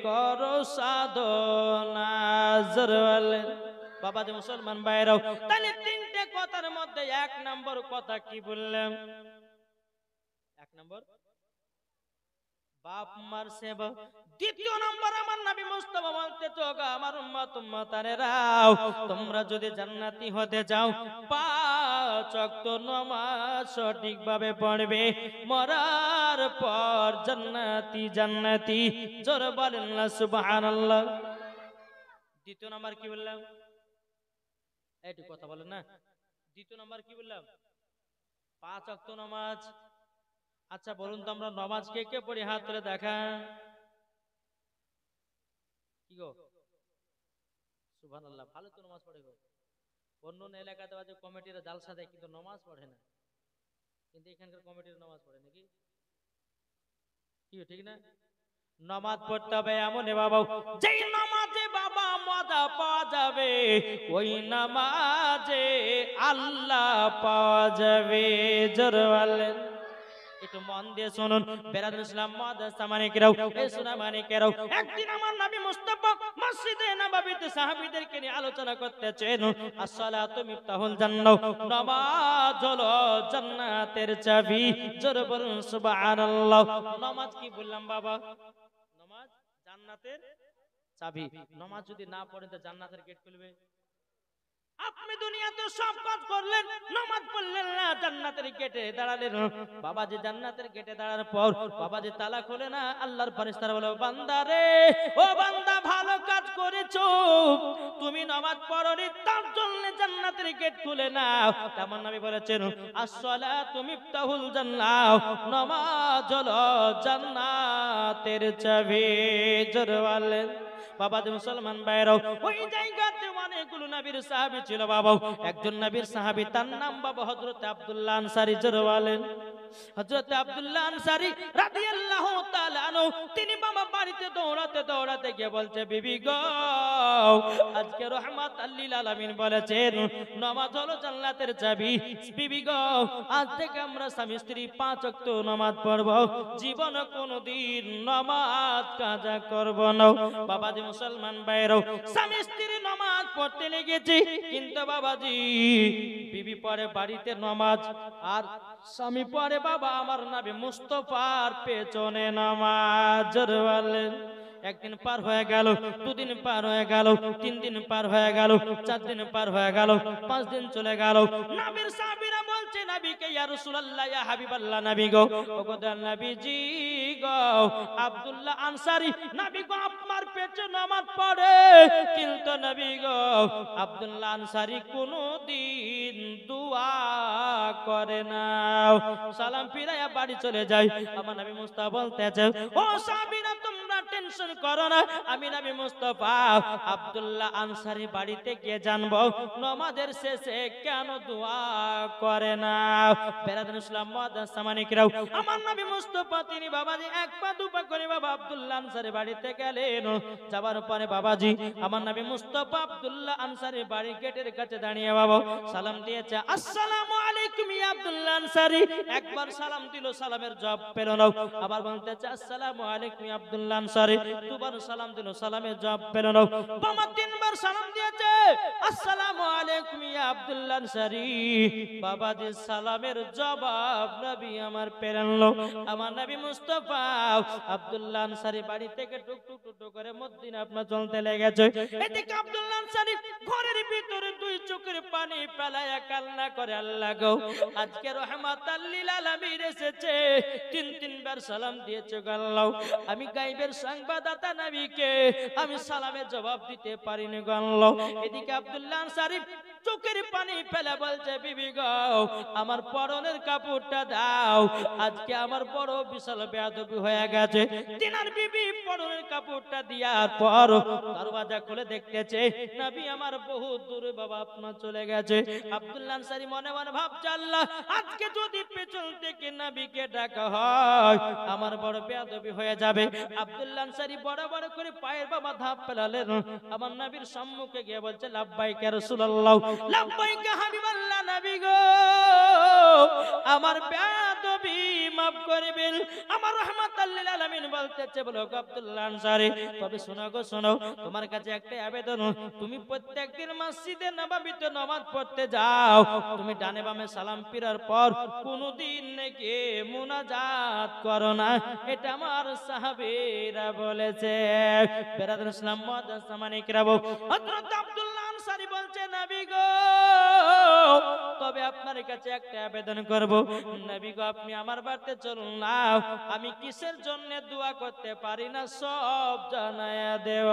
করো সাধনা। জোরে বলেন। বাবা যে মুসলমান ভাইরাও, তাহলে 3টে কথার মধ্যে 1 নম্বর কথা কি বললাম? 1 নম্বর বাপ মার সেবা। দ্বিতীয় নম্বর আমার নবী মুস্তাফা বলতে তো আমার উম্মত উম্মতানেরাও তোমরা যদি জান্নাতি হতে চাও 5 ওয়াক্ত নামাজ সঠিকভাবে পড়বে, মরার পর জান্নাতি জান্নাতি। জোরে বলেন না সুবহানাল্লাহ। দ্বিতীয় নম্বর কি বললাম? একটু কথা বলেন না। দ্বিতীয় নম্বর কি বললাম? 5 ওয়াক্ত নামাজ। আচ্ছা বলুন তো আমরা নামাজ কে কে পড়ি? হাত তুলে দেখান। কি গো? সুবহানাল্লাহ, ভালো তো নামাজ পড়ে গো। অন্য অন্য এলাকাতে আছে কমিটিরা জালসা দেয় কিন্তু নামাজ পড়ে না, কিন্তু এখানকার কমিটির নামাজ পড়ে নাকি? কি ঠিক না? নামাজ পড়তে হবে এমন বাবা, যেই নামাজে বাবা মজা পাওয়া যাবে ওই নামাজে আল্লাহ পাওয়া যাবে। জোরে বলেন। একটু মন দিয়ে শুনুন বেরাদুল ইসলাম মাদ্রাসা মানিকেরাও, এই সোনা মানিকেরাও, একদিন আমার নবী মুস্তাফা মসজিদে নববীতে সাহাবীদেরকে নিয়ে আলোচনা করতেছেন। আসসালাতু মিফতাহুল জান্নাহ, নামাজ হলো জান্নাতের চাবি। জোরে বলুন সুবহানাল্লাহ। নামাজ কি বললাম বাবা? নামাজ জান্নাতের চাবি। নামাজ যদি না পড়েন তো জান্নাতের গেট খুলবে? আপনি দুনিয়াতে সব কাজ করলেন, নামাজ পড়লেন না, জান্নাতের গেটে দাঁড়ালেন। বাবা যে জান্নাতের গেটে দাঁড়ার পর বাবা যে তালা খোলে না, আল্লাহর ফেরেশতারা বলে বান্দা রে, ও বান্দা ভালো কাজ করেছো, তুমি নামাজ পড়নি তার জন্য জান্নাতের গেট খুলে নাও। তেমন নবী বলেছেন আসসালাতু মিফতাহুল জান্নাহ, নামাজ হলো জান্নাতের চাবি। জোরে বলেন। বাবা যে মুসলমান ভাইরাও, ওই জায়গাতে অনেকগুলো নবীর সাহাবী ছিল বাবা। একজন নবীর সাহাবী তার নাম বাবা হযরত আব্দুল্লাহ আনসারী। জোরে বলেন। হযরত আব্দুল্লাহ আনসারী রাদিয়াল্লাহু তাআলা আনহু, তিনি বাবা বাড়িতে দৌড়াতে দৌড়াতে গিয়ে বলছে বিবি গো, আজকে রাহমাতাল লিল আলামিন বলেছেন নামাজ হলো জান্নাতের চাবি। বিবি গো, আজ থেকে আমরা স্বামী স্ত্রী 5 ওয়াক্ত নামাজ পড়ব, জীবনে কোনোদিন নামাজ কাজা করব না। বাবাজি মুসলমান ভাইরাও, স্বামী স্ত্রী নামাজ পড়তে লেগেছে, কিন্তু বাবাজি বিবি পড়ে বাড়িতে নামাজ, আর স্বামী পড়ে বাবা আমার নবী মুস্তাফার পেছনে নামাজ। জোরে বলেন। একদিন পার হয়ে গেল, দুদিন পার হয়ে গেল, 3 দিন পার হয়ে গেল, 4 দিন পার হয়ে গেল, 5 দিন চলে গেল। নবীর সাহাবীরা বলছে নবীকে ইয়া রাসূলুল্লাহ, ইয়া হাবিবাল্লাহ, নবী গো, ওগো নবীজি গো, আব্দুল্লাহ আনসারী নবী গো আপনার পেছনে নামাজ পড়ে, কিন্তু নবী গো আব্দুল্লাহ আনসারী কোনদিন দোয়া করে না। সালাম ফিরাইয়া বাড়ি চলে যায়। আমার নবী মুস্তাফা বলতেছে ও সাহাবীরা তোমরা টেনশন করো না, আমি নবী মুস্তাফা আব্দুল্লাহ আনসারী বাড়িতে গিয়ে জানবো নামাজের শেষে কেন দোয়া করে না। বেরাদুল ইসলাম মাদ্রাসা মানিকেরাও, আমার নবী মুস্তাফা তিনি বাবাজি 1 পা 2 পা করে বাবা আব্দুল্লাহ আনসারী বাড়িতে গেলেন। যাবার পরে বাবাজি আমার নবী মুস্তাফা আব্দুল্লাহ আনসারী বাড়ির গেটের কাছে দাঁড়িয়ে বাবা সালাম দিয়েছে, আসসালামু আলাইকুম ইয়া আব্দুল্লাহ আনসারী। একবার সালাম দিল, সালামের জবাব পেল না। আবার বলতেছে আসসালামু আলাইকুম ইয়া আব্দুল্লাহ আনসারী। দুবার সালাম দিল, সালামের জবাব পেল না। বাবা 3 বার সালাম দিয়েছে, আসসালামু আলাইকুম ইয়া আব্দুল্লাহ আনসারী। বাবাজি সালামের জবাব নবী আমার পেলেন না। আমার নবী মুস্তাফা আব্দুল্লাহ আনসারী বাড়ি থেকে টুক টুক টুক করে মদিনা আপনার চলতে লেগেছে। এদিকে আব্দুল্লাহ আনসারী ঘরের ভিতরে 2 চোখের পানি ফেলায়া কান্না করে, আল্লাহ গো আজকে রাহমাতাল লিল আলামিন এসেছে, 3 বার সালাম দিয়েছে গো আল্লাহ, আমি গায়বের সংবাদদাতা নবীকে আমি সালামের জবাব দিতে পারিনি গো আল্লাহ। এদিকে আব্দুল্লাহ আনসারী চোখের পানি ফেলে বলছে বিবি গো আমার পরনের কাপড়টা দাও, আজকে আমার বড় বিশাল বেয়াদবি হয়ে গেছে। তিনার বিবি পরনের কাপড়টা দেওয়ার পর দরওয়াজা খুলে দেখতেছে নবী আমার বহু দূরে বাবা আপনার চলে গেছে। আব্দুল্লাহ আনসারী মনে মনে ভাবছে আল্লাহ আজকে যদি পেছন থেকে নবীকে ডাকা হয় আমার বড় বেয়াদবি হয়ে যাবে। আব্দুল্লাহ আনসারী বড় বড় করে পায়ের বাবা ধাপ ফেলালেন, আমার নবীর সম্মুখে গিয়ে বলছে লাব্বাইক ইয়া রাসূলুল্লাহ, লাব্বাইক হাবিবাল্লাহ, নবী গো আমার বেয়াদবি মাফ মাফ করবেন। আমার রাহমাতাল লিল আলামিন বলতেছে, বলো আব্দুল্লাহ আনসারী, তবে শোনো গো শোনো, তোমার কাছে একটা আবেদন, তুমি প্রত্যেকদিন মসজিদে নববীতে নামাজ পড়তে যাও, তুমি ডানে বামে সালাম ফিরার পর কোনদিন নাকি মুনাজাত করো না, এটা আমার সাহাবীরা বলেছে। বেরাদুল ইসলাম মুআদ্দাস সামানিক রাবো, হযরত আব্দুল্লাহ আনসারী বলছে, নবী গো, তবে আপনার কাছে একটা আবেদন করব, নবী গো, আপনি আমার বাড়িতে চলুন না, আমি কিসের জন্য দোয়া করতে পারি না সব জানায়া দেও।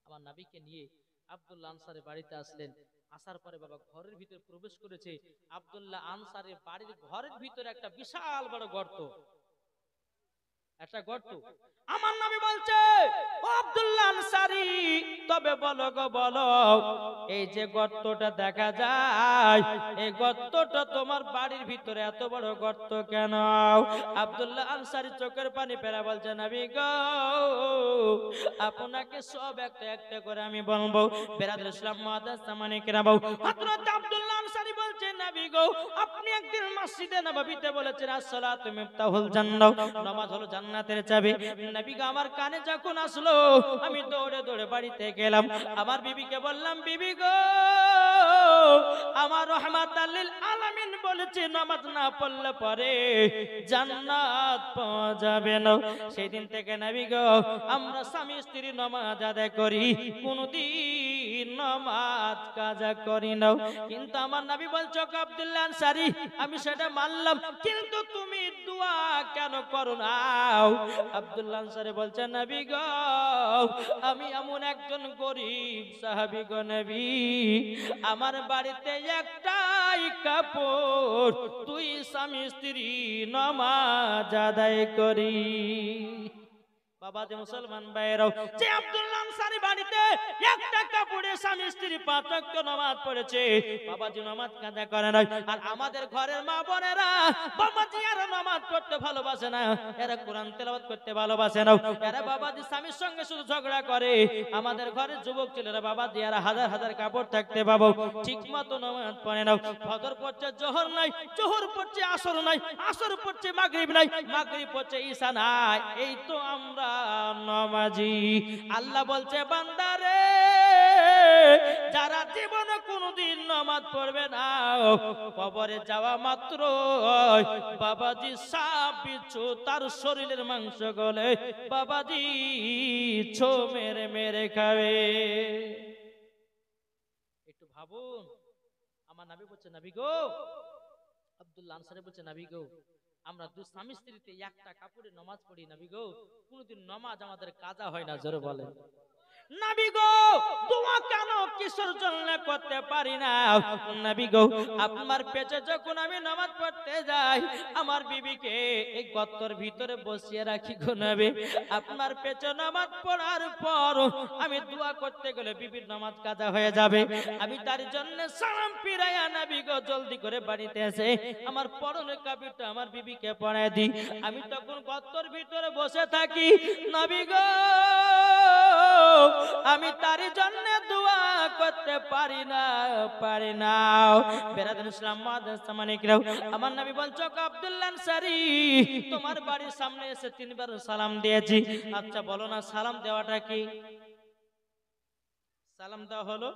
আমার নবীকে নিয়ে আব্দুল্লাহ আনসারী বাড়িতে আসলেন। আসার পরে বাবা ঘরের ভিতরে প্রবেশ করেছে। আব্দুল্লাহ আনসারী বাড়ির ঘরের ভিতরে একটা বিশাল বড় গর্ত, একটা গর্ত। আমার নবী বলছে, ও আব্দুল্লাহ আনসারী, তবে বলো গো বলো, এই যে গর্তটা দেখা যায়, এই গর্তটা তোমার বাড়ির ভিতরে এত বড় গর্ত কেন? আব্দুল্লাহ আনসারী চোখের পানি ফেলে বলছে, নবী গো, আপনাকে সব একটা একটা করে আমি বলবো। বেরাদুল ইসলাম মুআদ্দাস সামানিক রাবো, হযরত আব্দুল্লাহ আনসারী বলছে, নবী গো, আপনি একদিন মসজিদে নববীতে বলেছেন, আসসালাতু মিফতাহুল জান্নাহ, নামাজ হলো জান্নাতের চাবি। নবী গো, আমার কানে যখন আসলো, আমি দৌড়ে দৌড়ে বাড়িতে গেলাম, আমার বিবিকে বললাম, বিবি গো, আমার রাহমাতাল লিল আলামিন বলেছে, নামাজ না পড়লে পরে জান্নাত পাওয়া যাবে না। সেই দিন থেকে নবী গো, আমরা স্বামী স্ত্রী নামাজ আদায় করি, কোনদিন নামাজ কাজা করি না। কিন্তু আমার নবী বলছো, আব্দুল্লাহ আনসারী, আমি সেটা মানলাম, কিন্তু তুমি দোয়া কেন করো না? আব্দুল্লাহ আনসারী বলছে, নবী গো, আমি এমন একজন গরীব সাহাবী গো নবী, আমার বাড়িতে একটাই কাপড়, তুই স্বামী স্ত্রী নামাজ আদায় করি। বাবা যে মুসলমান ভাইরাও, যে আব্দুল্লাহ আনসারী বাড়িতে একটা কাপড়ে স্বামী স্ত্রী 5 ওয়াক্ত নামাজ পড়েছে, বাবাজি নামাজ কাজা করে না। আর আমাদের ঘরের মা বোনেরা, বাবাজি এরা নামাজ পড়তে ভালোবাসে না, এরা কোরআন তেলাওয়াত করতে ভালোবাসে না, এরা বাবাজি স্বামীর সঙ্গে শুধু ঝগড়া করে। আমাদের ঘরের যুবক ছেলেরা বাবাজি এরা হাজার হাজার কাপড় থাকতে বাবা ঠিকমতো নামাজ পড়ে না। ফজর পড়ছে, জোহর নাই, জোহর পড়ছে, আসর নাই, আসর পড়ছে, মাগরিব নাই, মাগরিব পড়ছে, ঈশা নাই। এই তো আমরা নামাজি। আল্লাহ বলছে, বান্দারে, যারা জীবনে কোনদিন নামাজ পড়বে না, কবরে যাওয়া মাত্র বাবাজি সাপ বিচ্ছু তার শরীরের মাংস গলে বাবাজি ছো মেরে মেরে খাবে। একটু ভাবুন। আমার নবী বলছে, নবী গো, আব্দুল্লাহ আনসারী বলছে, নবী গো, আমরা দুই স্বামী স্ত্রীতে একটা কাপড়ে নামাজ পড়ি, নবী গো, কোনদিন নামাজ আমাদের কাজা হয় না। জোরে বলেন, নবী গো, দোয়া কেন কিসের জন্য করতে পারি না? নবী গো, আপনার পেটে যখন আমি নামাজ পড়তে যাই, আমার বিবিকে এই গর্তের ভিতরে বসিয়ে রাখি গো নবী। আপনার পেটে নামাজ পড়ার পর আমি দোয়া করতে গেলে বিবির নামাজ কাজা হয়ে যাবে। আমি তার জন্য সালাম ফিরাইয়া নবী গো জলদি করে বাড়িতে এসে আমার পরনের কাপড়টা আমার বিবিকে পরায় দিই। আমি তখন গর্তের ভিতরে বসে থাকি, নবী গো, আমি তার জন্য দোয়া করতে পারি না, পারি না। বেরাদুল ইসলাম মুআদ্দাস সামানিক রাও, আমার নবী বলছো, আব্দুল্লাহ আনসারী, তোমার বাড়ির সামনে এসে 3 বার সালাম দিয়েছি। আচ্ছা বলো না, সালাম দেওয়াটা কি? সালাম দেওয়া হলো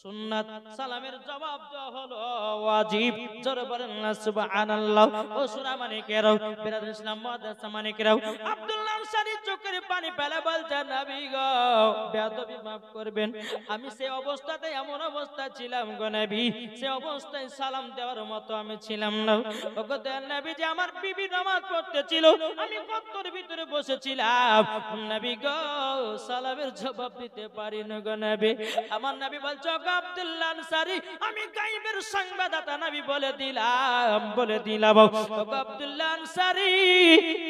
সুন্নাত, সালামের জবাব দেওয়া হলো ওয়াজিব। জোরে বলেন না সুবহানাল্লাহ। ও সুরামানিকেরাও, বেরাদুল ইসলাম মুআদ্দাস সামানিকেরাও, আব্দুল্লাহ আনসারী চোখের পানি ফেলে বলছে, নবী গো, বেয়াদবি মাফ করবেন, আমি সেই অবস্থাতে এমন অবস্থা ছিলাম গো নবী, সেই অবস্থায় সালাম দেওয়ার মতো আমি ছিলাম না। ওগো দয়াল নবী, যে আমার বিবি নামাজ পড়তেছিল, আমি গর্তের ভিতরে বসেছিলাম, নবী গো, সালামের জবাব দিতে পারি না গো নবী। আমার নবী বলছো, আব্দুল্লাহ আনসারী, আমি গায়বের সংবাদদাতা নবী বলে দিলাম, বলে দিলাম, ওগো আব্দুল্লাহ আনসারী,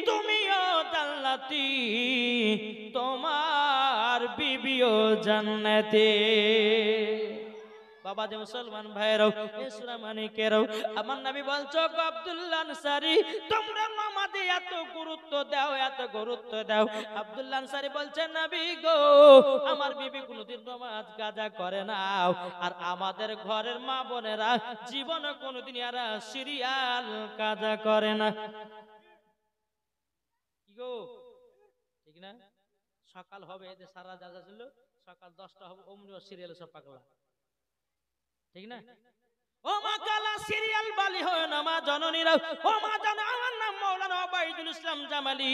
তুমিও জান্নাতি, তোমার বিবিও জান্নাতে। বাবা যে মুসলমান ভাইরাও এই সূরা মানিকেরাও আমার নবী বলছো আব্দুল্লাহ আনসারী তোমরা নামাজে এত গুরুত্ব দাও আব্দুল্লাহ আনসারী বলছে নবী গো আমার বিবি কোনোদিন নামাজ কাজা করে না আর আমাদের ঘরের মা বোনেরা জীবনে কোনোদিন এরা সিরিয়াল কাজা করে না কি গো ঠিক না সকাল হবে এদের সারা জায়গা ছিল সকাল 10টা হবে অমনি সিরিয়াল সব পাগলা ঠিক না ও মা কালা সিরিয়াল বালি হয় না মা জননীরা ও মা জানো আমার নাম মাওলানা ওবাইদুল ইসলাম জামালি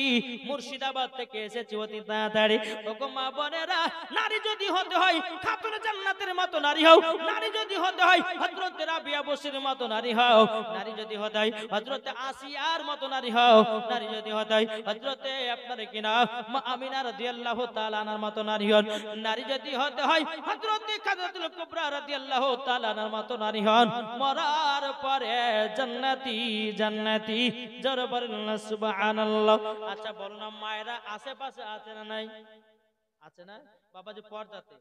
মুর্শিদাবাদ থেকে এসেছি অতি তাড়াতাড়ি ও গো মা বোনেরা নারী যদি হতে হয় খাতুন জান্নাতের মতো নারী হও নারী যদি হতে হয় হযরত রাবিয়া বসির মতো নারী হও নারী যদি হতে হয় হযরত আসিয়ার মতো নারী হও নারী যদি হতে হয় হযরত আপনার কিনা মা আমিনা রাদিয়াল্লাহু তাআলা আনার মতো নারী হন নারী যদি হতে হয় হযরত খাদিজাতুল কুবরা রাদিয়াল্লাহু তাআলা আনার মতো নারী হন মরার পরে জান্নাতি জোরে বলেন না সুবহানাল্লাহ আচ্ছা বলো না মায়েরা আশেপাশে আছে না নাই আছে না বাবা যে পর্দাতে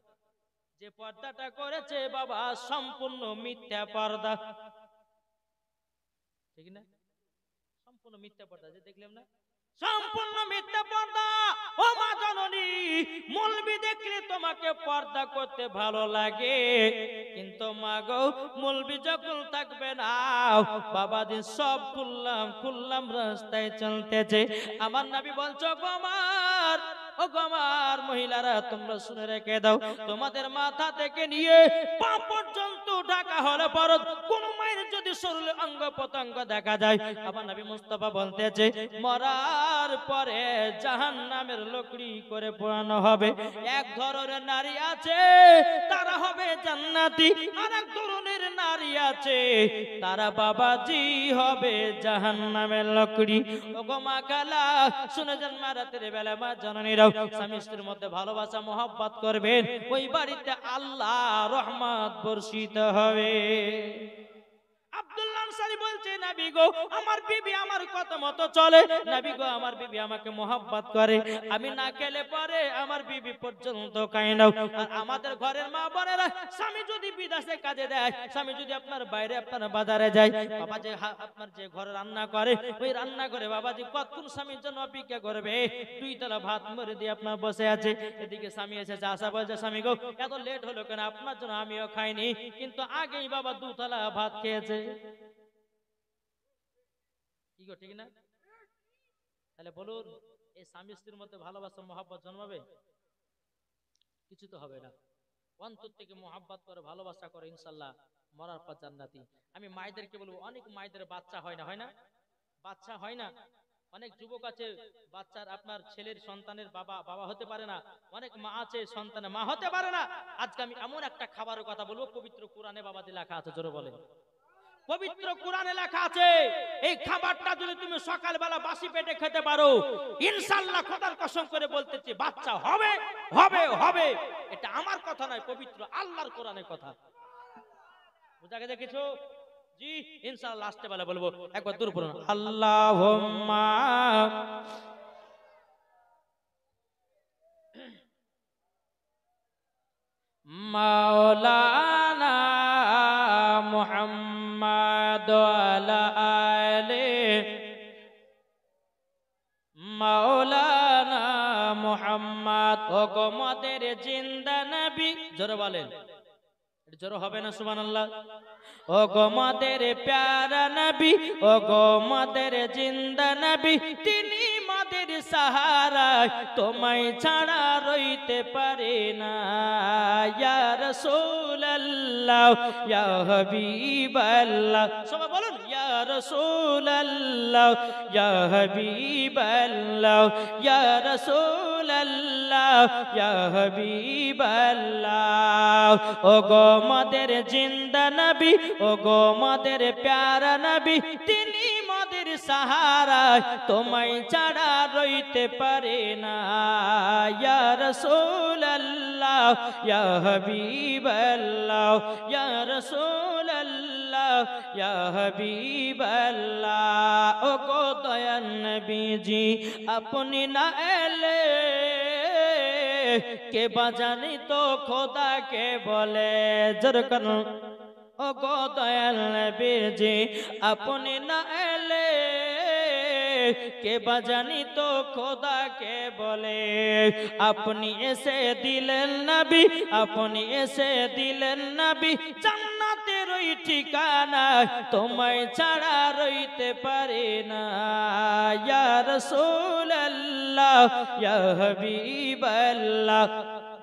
যে পর্দাটা করেছে বাবা সম্পূর্ণ মিথ্যা পর্দা ঠিক না সম্পূর্ণ মিথ্যা পর্দা যে দেখলাম না সম্পূর্ণ মিথ্যা পর্দা ও মা জননী মৌলবি দেখলে তোমাকে পর্দা করতে ভালো লাগে কিন্তু মা গো মৌলবি যখন থাকবে না বাবাজি সব খুললাম রাস্তায় চলতেছে আমার নবী বলছো গো আমার মহিলারা তোমরা শুনে রেখে দাও তোমাদের মাথা থেকে নিয়ে পা পর্যন্ত ঢাকা হলে পরত কোন মায়ের যদি শরীরে অঙ্গ প্রত্যঙ্গ দেখা যায় আমার নবী মুস্তাফা বলতেছে মরার পরে জাহান্নামের লকড়ি করে পোড়ানো হবে এক ধরনের নারী আছে তারা হবে জান্নাতি আর এক ধরনের নারী আছে তারা বাবাজি হবে জাহান্নামের লকড়ি ওগো মা কালা শুনে যান মা রাতের বেলা মা জননীরাও স্বামী স্ত্রীর মধ্যে ভালোবাসা মহব্বত করবেন ওই বাড়িতে আল্লাহ রহমত বর্ষিত হবে আব্দুল্লাহ আনসারী বলছে নবী গো আমার বিবি আমার কথা মতো চলে নবী গো আমার বিবি আমাকে মহব্বত করে আমি না খেলে পরে আমার বিবি পর্যন্ত খায় না আর আমাদের ঘরের মা বোনেরা স্বামী যদি বিদেশে কাজে দেয় স্বামী যদি আপনার বাইরে আপনার বাজারে যায় বাবা যে আপনার যে ঘরে রান্না করে ওই রান্না করে বাবাজি কতক্ষণ স্বামীর জন্য অপেক্ষা করবে দুই তলা ভাত মরে দিয়ে আপনার বসে আছে এদিকে স্বামী এসেছে আশা বলছে স্বামী গো এত লেট হলো কেন আপনার জন্য আমিও খাইনি কিন্তু আগেই বাবা দুতলা ভাত খেয়েছে কি গো ঠিক না তাহলে বলুন এই স্বামী স্ত্রীর মধ্যে ভালোবাসা মহব্বত জন্মাবে কিছু তো হবে না অন্তর থেকে মহব্বত করে ভালোবাসা করে ইনশাআল্লাহ মরার পর জান্নাতি আমি মায়েদেরকে বলবো অনেক মায়েদের বাচ্চা হয় না বাচ্চা হয় না অনেক যুবক আছে বাচ্চার আপনার ছেলের সন্তানের বাবা হতে পারে না অনেক মা আছে সন্তানের মা হতে পারে না আজকে আমি এমন একটা খাবারের কথা বলবো পবিত্র কোরআনে বাবাজি লেখা আছে জোরে বলেন পবিত্র কোরআনে লেখা আছে এই খাবারটা যদি তুমি সকালবেলা বাসি পেটে খেতে পারো ইনশাআল্লাহ খোদার কসম করে বলতেছি বাচ্চা হবে হবে হবে এটা আমার কথা নয় পবিত্র আল্লাহর কোরআনের কথা বুঝা গেছে কিছু জি ইনশাআল্লাহ আসতে বেলা বলবো একবার দূর পড়ুন আল্লাহুম্মা মাওলানা মুহাম্মদ ওয়ালা আলি মাওলানা মুহাম্মদ ও গো মদের জিন্দা নবী জোরে বলেন জোরে হবে না সুবহানাল্লাহ ও গো মদের প্যারা নবী ও গো মদের জিন্দা নবী তিনি মদের সাহারা তোমায় ছাড়া রইতে পারে না ইয়া রাসূলুল্লাহ ইয়া হাবিবাল্লাহ সবাই বলুন ইয়া রাসূলুল্লাহ ইয়া হাবিবাল্লাহ ইয়া রাসূলুল্লাহ ইয়া হাবিবাল্লাহ ও গো মদের জিন্দা নবী ও গো মদের প্যারা নবী তিনি মদের সাহারা তোমায় ছাড়া রইতে পারে না ইয়া রাসূলুল্লাহ ইয়া হাবিবাল্লাহ ইয়া রাসূলুল্লাহ ইয়া হাবিবাল্লাহ ও গো দয়াল নবীজি আপনি না এলে কে বা জানি তো খোদাকে বলে। যেরকম ও গো দয়াল নবীজি আপনি না এলে কে বা জানি তো খোদাকে বলে। আপনি এসে দিলেন নবী, আপনি এসে দিলেন নবী, জান্নাতের ওই ঠিকানা তোমায় ছাড়া রইতে পারে না। ইয়া রাসূলুল্লাহ ইয়া হাবিবাল্লাহ।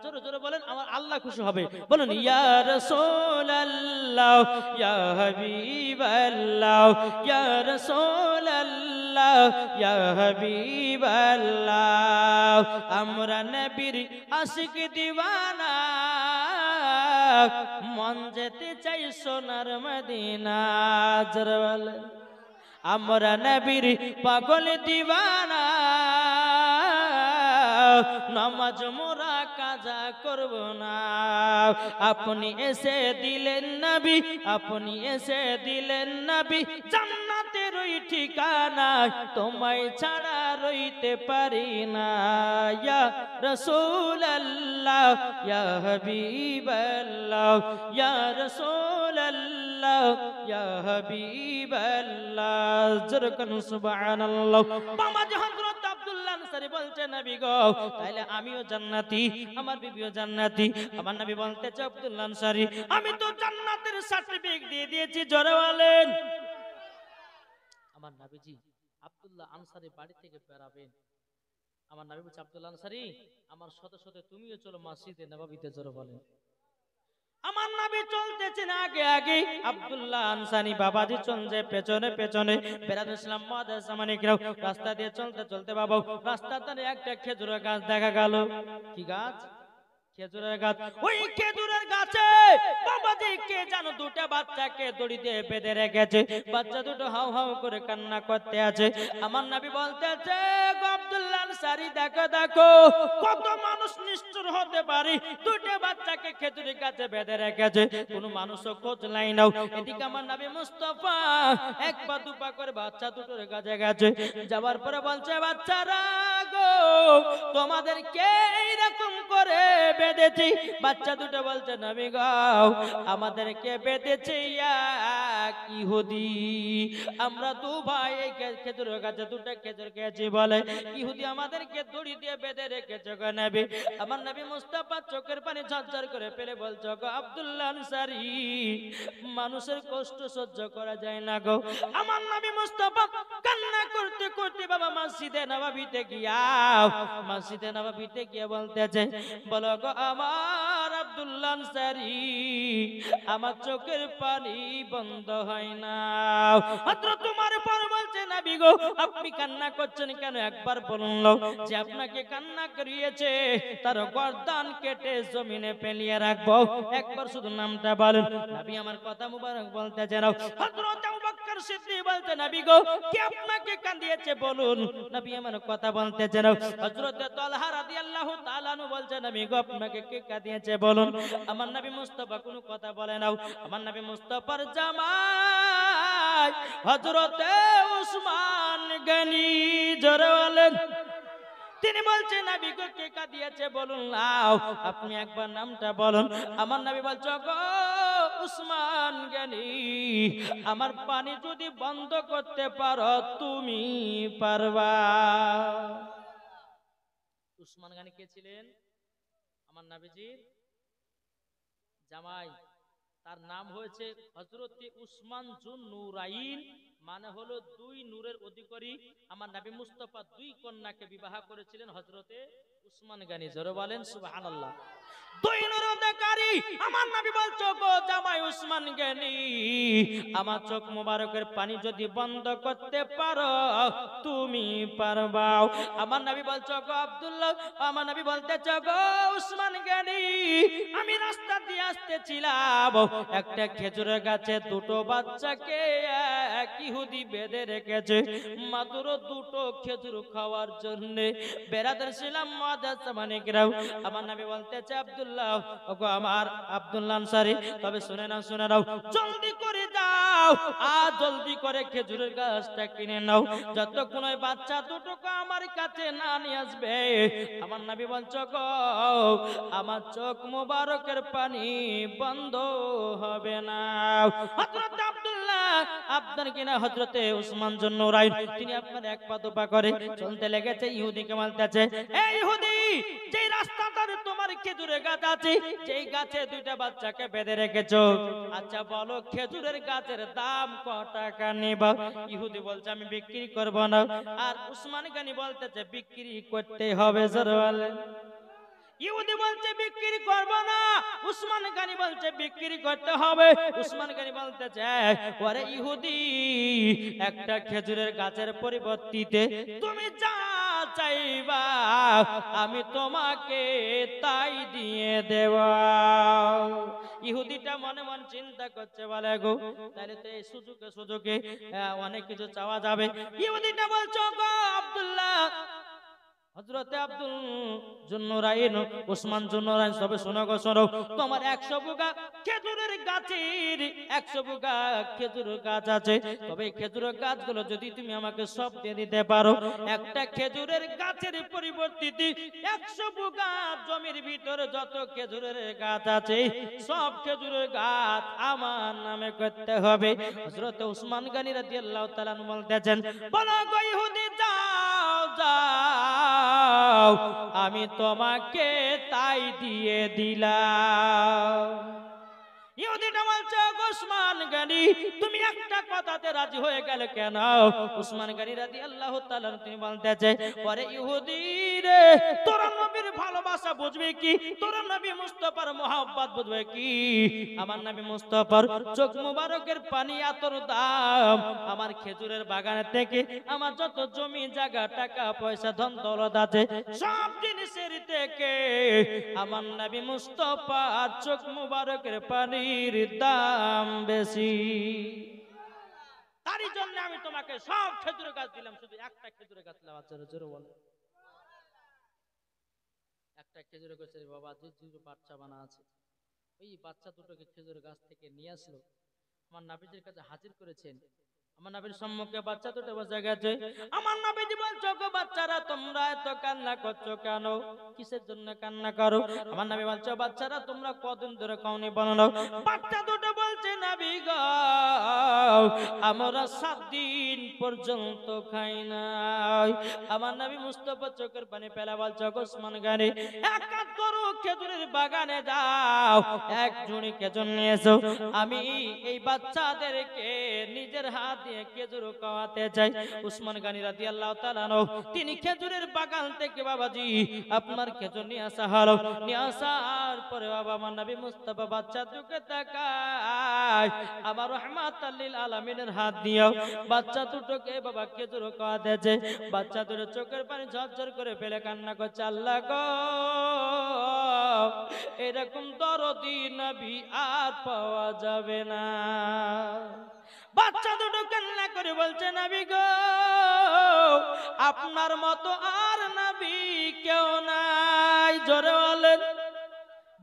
জোরে জোরে বলেন, আমার আল্লাহ খুশি হবে। বলুন ইয়া রাসূলুল্লাহ ইয়া হাবিবাল্লাহ ইয়া রাসূলুল্লাহ ইয়া হাবিবাল্লাহ। আমরা নবীর আশিক দিওয়ানা, মন যেতে চাই সোনার মদিনা। জোরে বলেন, আমরা নবীর পাগল দিওয়ানা, নামাজ মোরা কাজা করব না। আপনি এসে দিলেন নবী, আপনি এসে দিলেন নবী, জান্নাতের ওই ঠিকানা তোমায় ছাড়া রইতে পারি না। ইয়া রাসূলুল্লাহ ইয়া হাবিবাল্লাহ ইয়া রাসূলুল্লাহ ইয়া হাবিবাল্লাহ। যেরকম সুবহানাল্লাহ। বাবা হযরত আব্দুল্লাহ আনসারী বলছে নবী গো তাইলে আমিও জান্নাতি, আমার বিবিও জান্নাতি। আমার নবী বলতেছে আব্দুল্লাহ আনসারী আমি তো জান্নাতের সার্টিফিকেট দিয়ে দিয়েছি। জোরে বলেন। আমার নবীজি আব্দুল্লাহ আনসারী বাড়ি থেকে বেরাবেন, আমার নবী বলছে আব্দুল্লাহ আনসারী আমার সাথে সাথে তুমিও চলো মসজিদে নববীতে। জোরে বলেন। আমার নবী চলতেছেন আগে আগে, আব্দুল্লাহ আনসারী বাবাজি চলছে পেছনে পেছনে। বেরাদুল ইসলাম মাদ্রাসা মানিকরাও রাস্তা দিয়ে চলতে চলতে বাবা রাস্তাতে একটা খেজুরের গাছ দেখা গেল। কি গাছ? খেজুরের গাছ। ওই খেজুরের গাছে বাবাজি কে জানো দুটো বাচ্চাকে দড়ি দিয়ে বেঁধে রেখেছে। বাচ্চা দুটো হাউ হাউ করে কান্না করতে আছে। আমার নবী বলতেছে গো আব্দুল্লাহ আনসারী দেখো দেখো কত মানুষ নিষ্ঠুর হতে পারে, দুটো বাচ্চাকে খেজুরের গাছে বেঁধে রেখেছে, কোনো মানুষও খোঁজ নাই নাও। এদিকে আমার নবী মুস্তাফা এক পা দু পা করে বাচ্চা দুটোর কাছে গেছে। যাওয়ার পরে বলছে বাচ্চারা গো তোমাদেরকে এইরকম করে বেঁধেছি। বাচ্চা দুটো বলছে নবী গো আমাদেরকে বেঁধেছে এক ইহুদি। আমরা দু ভাই খেজুরের গাছে দুটো খেজুর খেয়েছি বলে ইহুদি আমাদেরকে দড়ি দিয়ে বেঁধে রেখেছে গো নবী। আমার নবী মুস্তাফা চোখের পানি ঝরঝর করে ফেলে বলছে গো আব্দুল্লাহ আনসারী মানুষের কষ্ট সহ্য করা যায় না গো। আমার নবী মুস্তাফা কান্না করতে করতে বাবা মসজিদে নববীতে গিয়া, মসজিদে নববীতে গিয়ে বলতেছে বলো গো আমার আব্দুল্লাহ আনসারী আমার চোখের পানি বন্ধ হয় না। মাত্র তোমার পর বলছে নবী গো আপনি কান্না করছেন কেন? একবার বলুন যে আপনাকে কান্না করিয়েছে তার গর্দান কেটে জমিনে ফেলিয়ে রাখবো। একবার শুধু নামটা বলুন। নবী আমার কথা মুবারক বলতে জানাও। হযরত আবু বকর সিদ্দিক বলতে নবী গো কে আপনাকে কাঁদিয়েছে বলুন। নবী আমার কথা বলতে জানাও। হযরত তালহা রাদিয়াল্লাহু তাআলা আনহু বলছে নবী গো আপনাকে কে কাঁদিয়েছে বলুন। আমার নবী মুস্তাফা কোনো কথা বলে না। আমার নবী মুস্তাফার জামাই হযরত উসমান গনি জোরে বলেন, তিনি বলছেন নবী গো কে কাঁদিয়েছে বলুন। নাও আপনি একবার নামটা বলুন। আমার নবী বলছে গো উসমান গনি আমার পানি যদি বন্ধ করতে পারো তুমি পারবা। উসমান গনি কে ছিলেন? আমার নবীজির জামাই। তার নাম হয়েছে হযরতে উসমান জুন নুরাইন, মানে হলো দুই নূরের অধিকারী। আমার নবী মুস্তাফা দুই কন্যাকে বিবাহ করেছিলেন হযরতে উসমান গনি। জোরে বলেন সুবহানাল্লাহ। দুই নূরের অধিকারী আমার নবী বলছো গো জামাই উসমান গনি আমার চোখ মোবারকের পানি যদি বন্ধ করতে পারো তুমি পারবা। আমার নবী বলছো গো আব্দুল্লাহ, আমার নবী বলতেছো গো উসমান গনি আমি রাস্তা দিয়ে আসতেছিলাম, একটা খেজুরের গাছে দুটো বাচ্চাকে এক ইহুদি বেঁধে রেখেছে মাত্র দুটো খেজুর খাওয়ার জন্য। বেরাদার ছিলাম মাদাসামানিকরাও, আমার নবী বলতেছে আব্দুল্লাহ, ওগো আমার আব্দুল্লাহ আনসারী, তবে শুনে নাও, জলদি করে যাও আর জলদি করে খেজুরের গাছটা কিনে নাও, যতক্ষণ ওই বাচ্চা দুটোকে আমার কাছে না নিয়ে আসবে আমার নবী বলছো গো আমার চোখ মোবারকের পানি বন্ধ হবে না। হযরত আব্দুল্লাহ আপনার কিনা হযরতে উসমান জুন্নুরাইন তিনি আপনার এক পা দুপা করে চলতে লেগেছে, ইহুদিকে বলতেছে এই ইহুদি, যেই রাস্তাটার তোমার খেজুরের গাছ আছে যেই গাছে দুইটা বাচ্চাকে বেঁধে রেখেছো, আচ্ছা বলো খেজুরের গাছের দাম কত টাকা নিবা? ইহুদি বলছে আমি বিক্রি করব না। আর উসমান গনি বলতেছে বিক্রি করতে হবে। জোরে ইহুদি বলছে বিক্রি করব না, উসমান গনি বলছে বিক্রি করতে হবে। উসমান গনি বলতেছে ওরে ইহুদি, একটা খেজুরের গাছের পরিবর্তে তুমি যা চাইবা আমি তোমাকে তাই দিয়ে দেব। ইহুদিটা মনে মনে চিন্তা করছে, বলে গো তাহলে তো এই সুযোগে অনেক কিছু চাওয়া যাবে। ইহুদিটা বলছো গো আব্দুল্লাহ, হযরতে আব্দুল জুন্নুরাইন উসমান জুন্নুরাইন সবে শোনো গো শোনো, তোমার 100 বুগা খেজুরের গাছের 100 বুগা খেজুরের গাছ আছে, তবে খেজুরের গাছগুলো যদি তুমি আমাকে সব দিয়ে দিতে পারো, একটা খেজুরের গাছের পরিবর্তে 100 বুগা জমির ভিতরে যত খেজুরের গাছ আছে সব খেজুরের গাছ আমার নামে করতে হবে। হযরতে উসমান গনি রাদিয়াল্লাহু তাআলা বলতেছেন বলো গো ইহুদি যাও যাও আমি তোমাকে তাই দিয়ে দিলাম। ইহুদিটা বলছে উসমান গনি তুমি একটা কথাতে রাজি হয়ে গেলে কেন? উসমান গনি রাদিয়াল্লাহু তাআলা তিনি বলতেছে ওরে ইহুদি রে, তোর নবীর ভালোবাসা বুঝবে কি, তোর নবী মুস্তাফার মোহাব্বত বুঝবে কি? আমার নবী মুস্তাফার চোখ মুবারকের পানি এত দাম, আমার খেজুরের বাগানের থেকে আমার যত জমি জায়গা টাকা পয়সা ধন দৌলত আছে সব জিনিসের থেকে আমার নবী মুস্তাফার চোখ মুবারকের পানি দাম বেশি। তারই জন্য আমি তোমাকে সব খেজুরের গাছ দিলাম, শুধু একটা খেজুরের গাছ লাগাতে জোরে জোরে বলে। একটা খেজুরের গাছের বাবা দুটো বাচ্চা বানা আছে, ওই বাচ্চা দুটোকে খেজুরের গাছ থেকে নিয়ে আসলো, আমার নবীজির কাছে হাজির করেছেন। আমার নবীর সম্মুখে বাচ্চা দুটো বসে গেছে। আমার নবীজি বলছো গো বাচ্চারা তোমরা এত কান্না করছো কেন, কিসের জন্য কান্না করো? আমার নবী বলছো বাচ্চারা তোমরা কতদিন ধরে খাওনি বলো না? বাচ্চা দুটো বলছে নবী গো আমরা 7 দিন পর্যন্ত খাই নাই। আমার নবী মুস্তাফা চোখের পানি ফেলা বলছো উসমান গনি এক কাজ করো, খেজুরের বাগানে যাও, এক ঝুড়ি খেজুর নিয়ে এসো, আমি এই বাচ্চাদেরকে নিজের হাত দিয়ে খেজুর খাওয়াতে চাই। উসমান গনি রাদিয়াল্লাহু তাআলা তিনি খেজুরের বাগান থেকে বাবাজি আপনার খেজুর নিয়ে আসা হলো। নিয়ে আসার পরে বাবা আমার নবী মুস্তাফা বাচ্চা দুটোকে তাকায়, আমার রাহমাতাল লিল আলামিনের হাত দিয়েও বাচ্চা দুটোকে বাবা খেজুর খাওয়াতে চাই। বাচ্চা দুটো চোখের পানি ঝরঝর করে ফেলে কান্না করছে, আল্লাহ গো এরকম দরদি নবী আর পাওয়া যাবে না। বাচ্চা দুটো কান্না করে বলছে নবী গো আপনার মতো আর নবী কেউ নাই। জোরে বলেন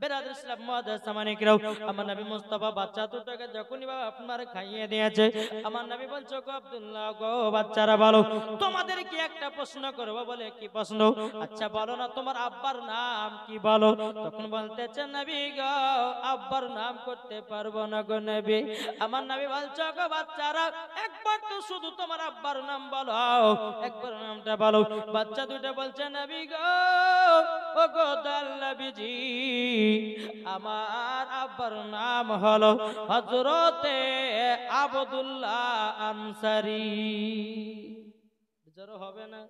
বেরাদর ইসলাম মুআদ্দাস সামানিকরাও, আমার নবী মুস্তাফা বাচ্চা দুটোকে যখনই বাবা আপনার খাইয়ে দিয়েছে, আমার নবী বলছো গো আব্দুল্লাহ গো বাচ্চারা বলো তোমাদের কি একটা প্রশ্ন করব। বলে কি প্রশ্ন? আচ্ছা বলো না তোমার আব্বার নাম কি বলো? তখন বলতেছে নবী গো আব্বার নাম করতে পারবো না গো নবী। আমার নবী বলছো গো বাচ্চারা একবার তো শুধু তোমার আব্বার নাম বলো, একবার নামটা বলো। বাচ্চা দুটো বলছে নবী গো ও গো নবীজি আমার আব্বার নাম হলো হযরতে আব্দুল্লাহ আনসারী। জোরে হবে না?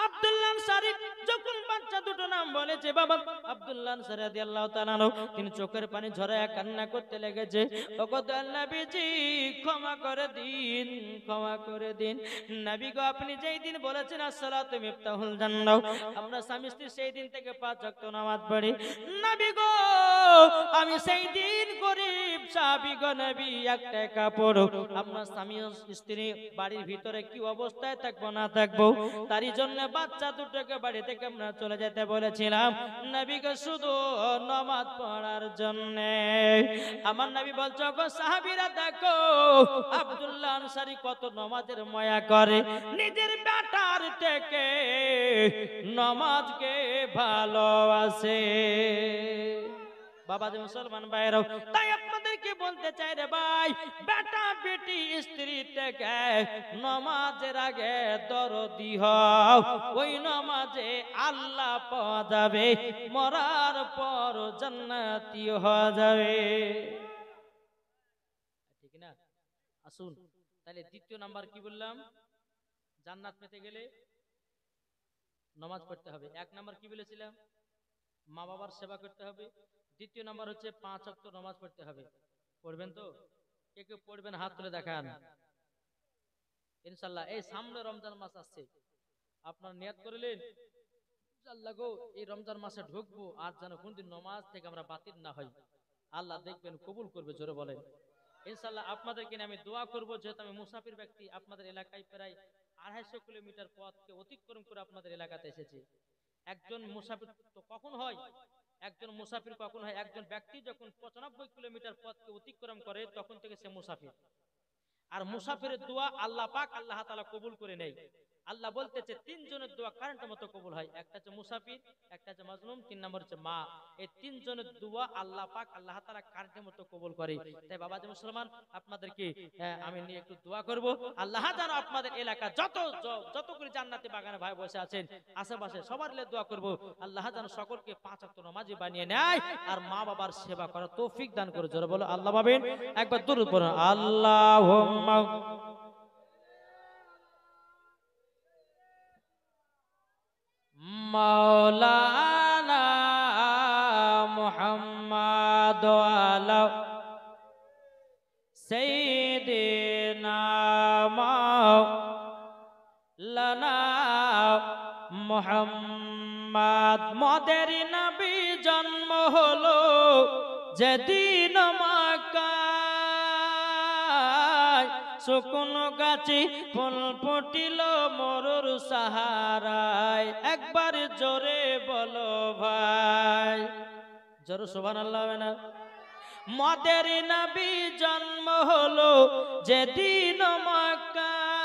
আব্দুল্লাহ আনসারী আনসারী যখন বাচ্চা দুটো নাম বলেছে বাবা আব্দুল্লাহ আনসারী রাদিয়াল্লাহু তাআলা আনহু, তিনি চোখের পানি ঝরায়া কান্না করতে লেগেছে। ওগো দয়াল নবীজি ক্ষমা করে দিন, ক্ষমা করে দিন। নবী গো আপনি যেই দিন বলেছেন আসসালাতু মিফতাহুল জান্নাহ, আমরা স্বামী স্ত্রী সেই দিন থেকে 5 ওয়াক্ত নামাজ পড়ি। নবী গো আমি সেই দিন গরিব সাহাবী গো নবী একটা কাপড় আমরা স্বামী স্ত্রী বাড়ির ভিতরে কি অবস্থায় থাকবো না থাকবো তারই জন্য বাচ্চা দুটোকে বাড়ি থেকে আমরা চলে যেতে বলেছিলাম নবীকে শুধু নামাজ পড়ার জন্য। আমার নবী বলছে গো সাহাবীরা দেখো আব্দুল্লাহ আনসারী কত নামাজের মায়া করে, নিজের বেটার থেকে নামাজকে ভালোবাসে। বাবা যে মুসলমান ভাইরাও, তাই আপনাদেরকে বলতে চাই রে ভাই, বেটা বেটি স্ত্রী থেকে নামাজের আগে দরদি হও, ওই নামাজে আল্লাহ পাওয়া যাবে, মরার পর জান্নাতি হওয়া যাবে, ঠিক না? আসুন তাহলে দ্বিতীয় নাম্বার কি বললাম, জান্নাত পেতে গেলে নামাজ পড়তে হবে। এক নাম্বার কি বলেছিলাম, মা বাবার সেবা করতে হবে। দ্বিতীয় নাম্বার হচ্ছে 5 ওয়াক্ত নামাজ পড়তে হবে। পড়বেন তো? কে কে পড়বেন হাত তুলে দেখান ইনশাআল্লাহ। এই সামনে রমজান মাস আসছে, আপনারা নিয়ত করলেন আল্লাহ গো এই রমজান মাসে ঢুকবো আর যেন কোনদিন নামাজ থেকে আমরা বাতিল না হই, আল্লাহ দেখবেন কবুল করবে, জোরে বলেন ইনশাআল্লাহ। আপনাদেরকে নিয়ে আমি দোয়া করব, যেহেতু আমি মুসাফির ব্যক্তি, আপনাদের এলাকায় প্রায় 250 কিলোমিটার পথকে অতিক্রম করে আপনাদের এলাকাতে এসেছি। একজন মুসাফির তো কখন হয়, একজন মুসাফির কখন হয়, একজন ব্যক্তি যখন 95 কিলোমিটার পথকে অতিক্রম করে তখন থেকে সে মুসাফির। আর মুসাফিরের দোয়া আল্লাহ পাক আল্লাহ তাআলা কবুল করে নেয়। আল্লাহ বলতেছে তিনজনের দোয়া কারেন্টের মতো কবুল হয়, একটা হচ্ছে মুসাফির, একটা হচ্ছে মাজলুম, 3 নম্বর হচ্ছে মা। এই তিনজনের দোয়া আল্লাহ পাক আল্লাহ তাআলা কারেন্টের মতো কবুল করে। তাই বাবাজি মুসলমান আপনাদেরকে আমি নিয়ে একটু দোয়া করব, আল্লাহ যেন আপনাদের এলাকা যত করে জান্নাতি বাগানে ভাই বসে আছেন আশেপাশে সবার লিয়ে দোয়া করব, আল্লাহ যেন সকলকে 5 ওয়াক্ত নামাজি বানিয়ে নেয় আর মা বাবার সেবা করার তৌফিক দান করে। জোরে বলো আল্লাহ পাবেন। একবার দরুদ পড়ুন, আল্লাহুম্মা মাওলানা মুহাম্মদ আলা সাইয়্যিদিনা মাওলানা মুহাম্মদ। মোদের নবী জন্ম হলো যেদিন মক্কায়, শুকন গাছে ফুল ফুটিল মরুর সাহারায়, একবার জোরে বলো ভাই, জোরে সুবহানাল্লাহ হবে না? মোদের নবী জন্ম হলো যেদিন মক্কায়,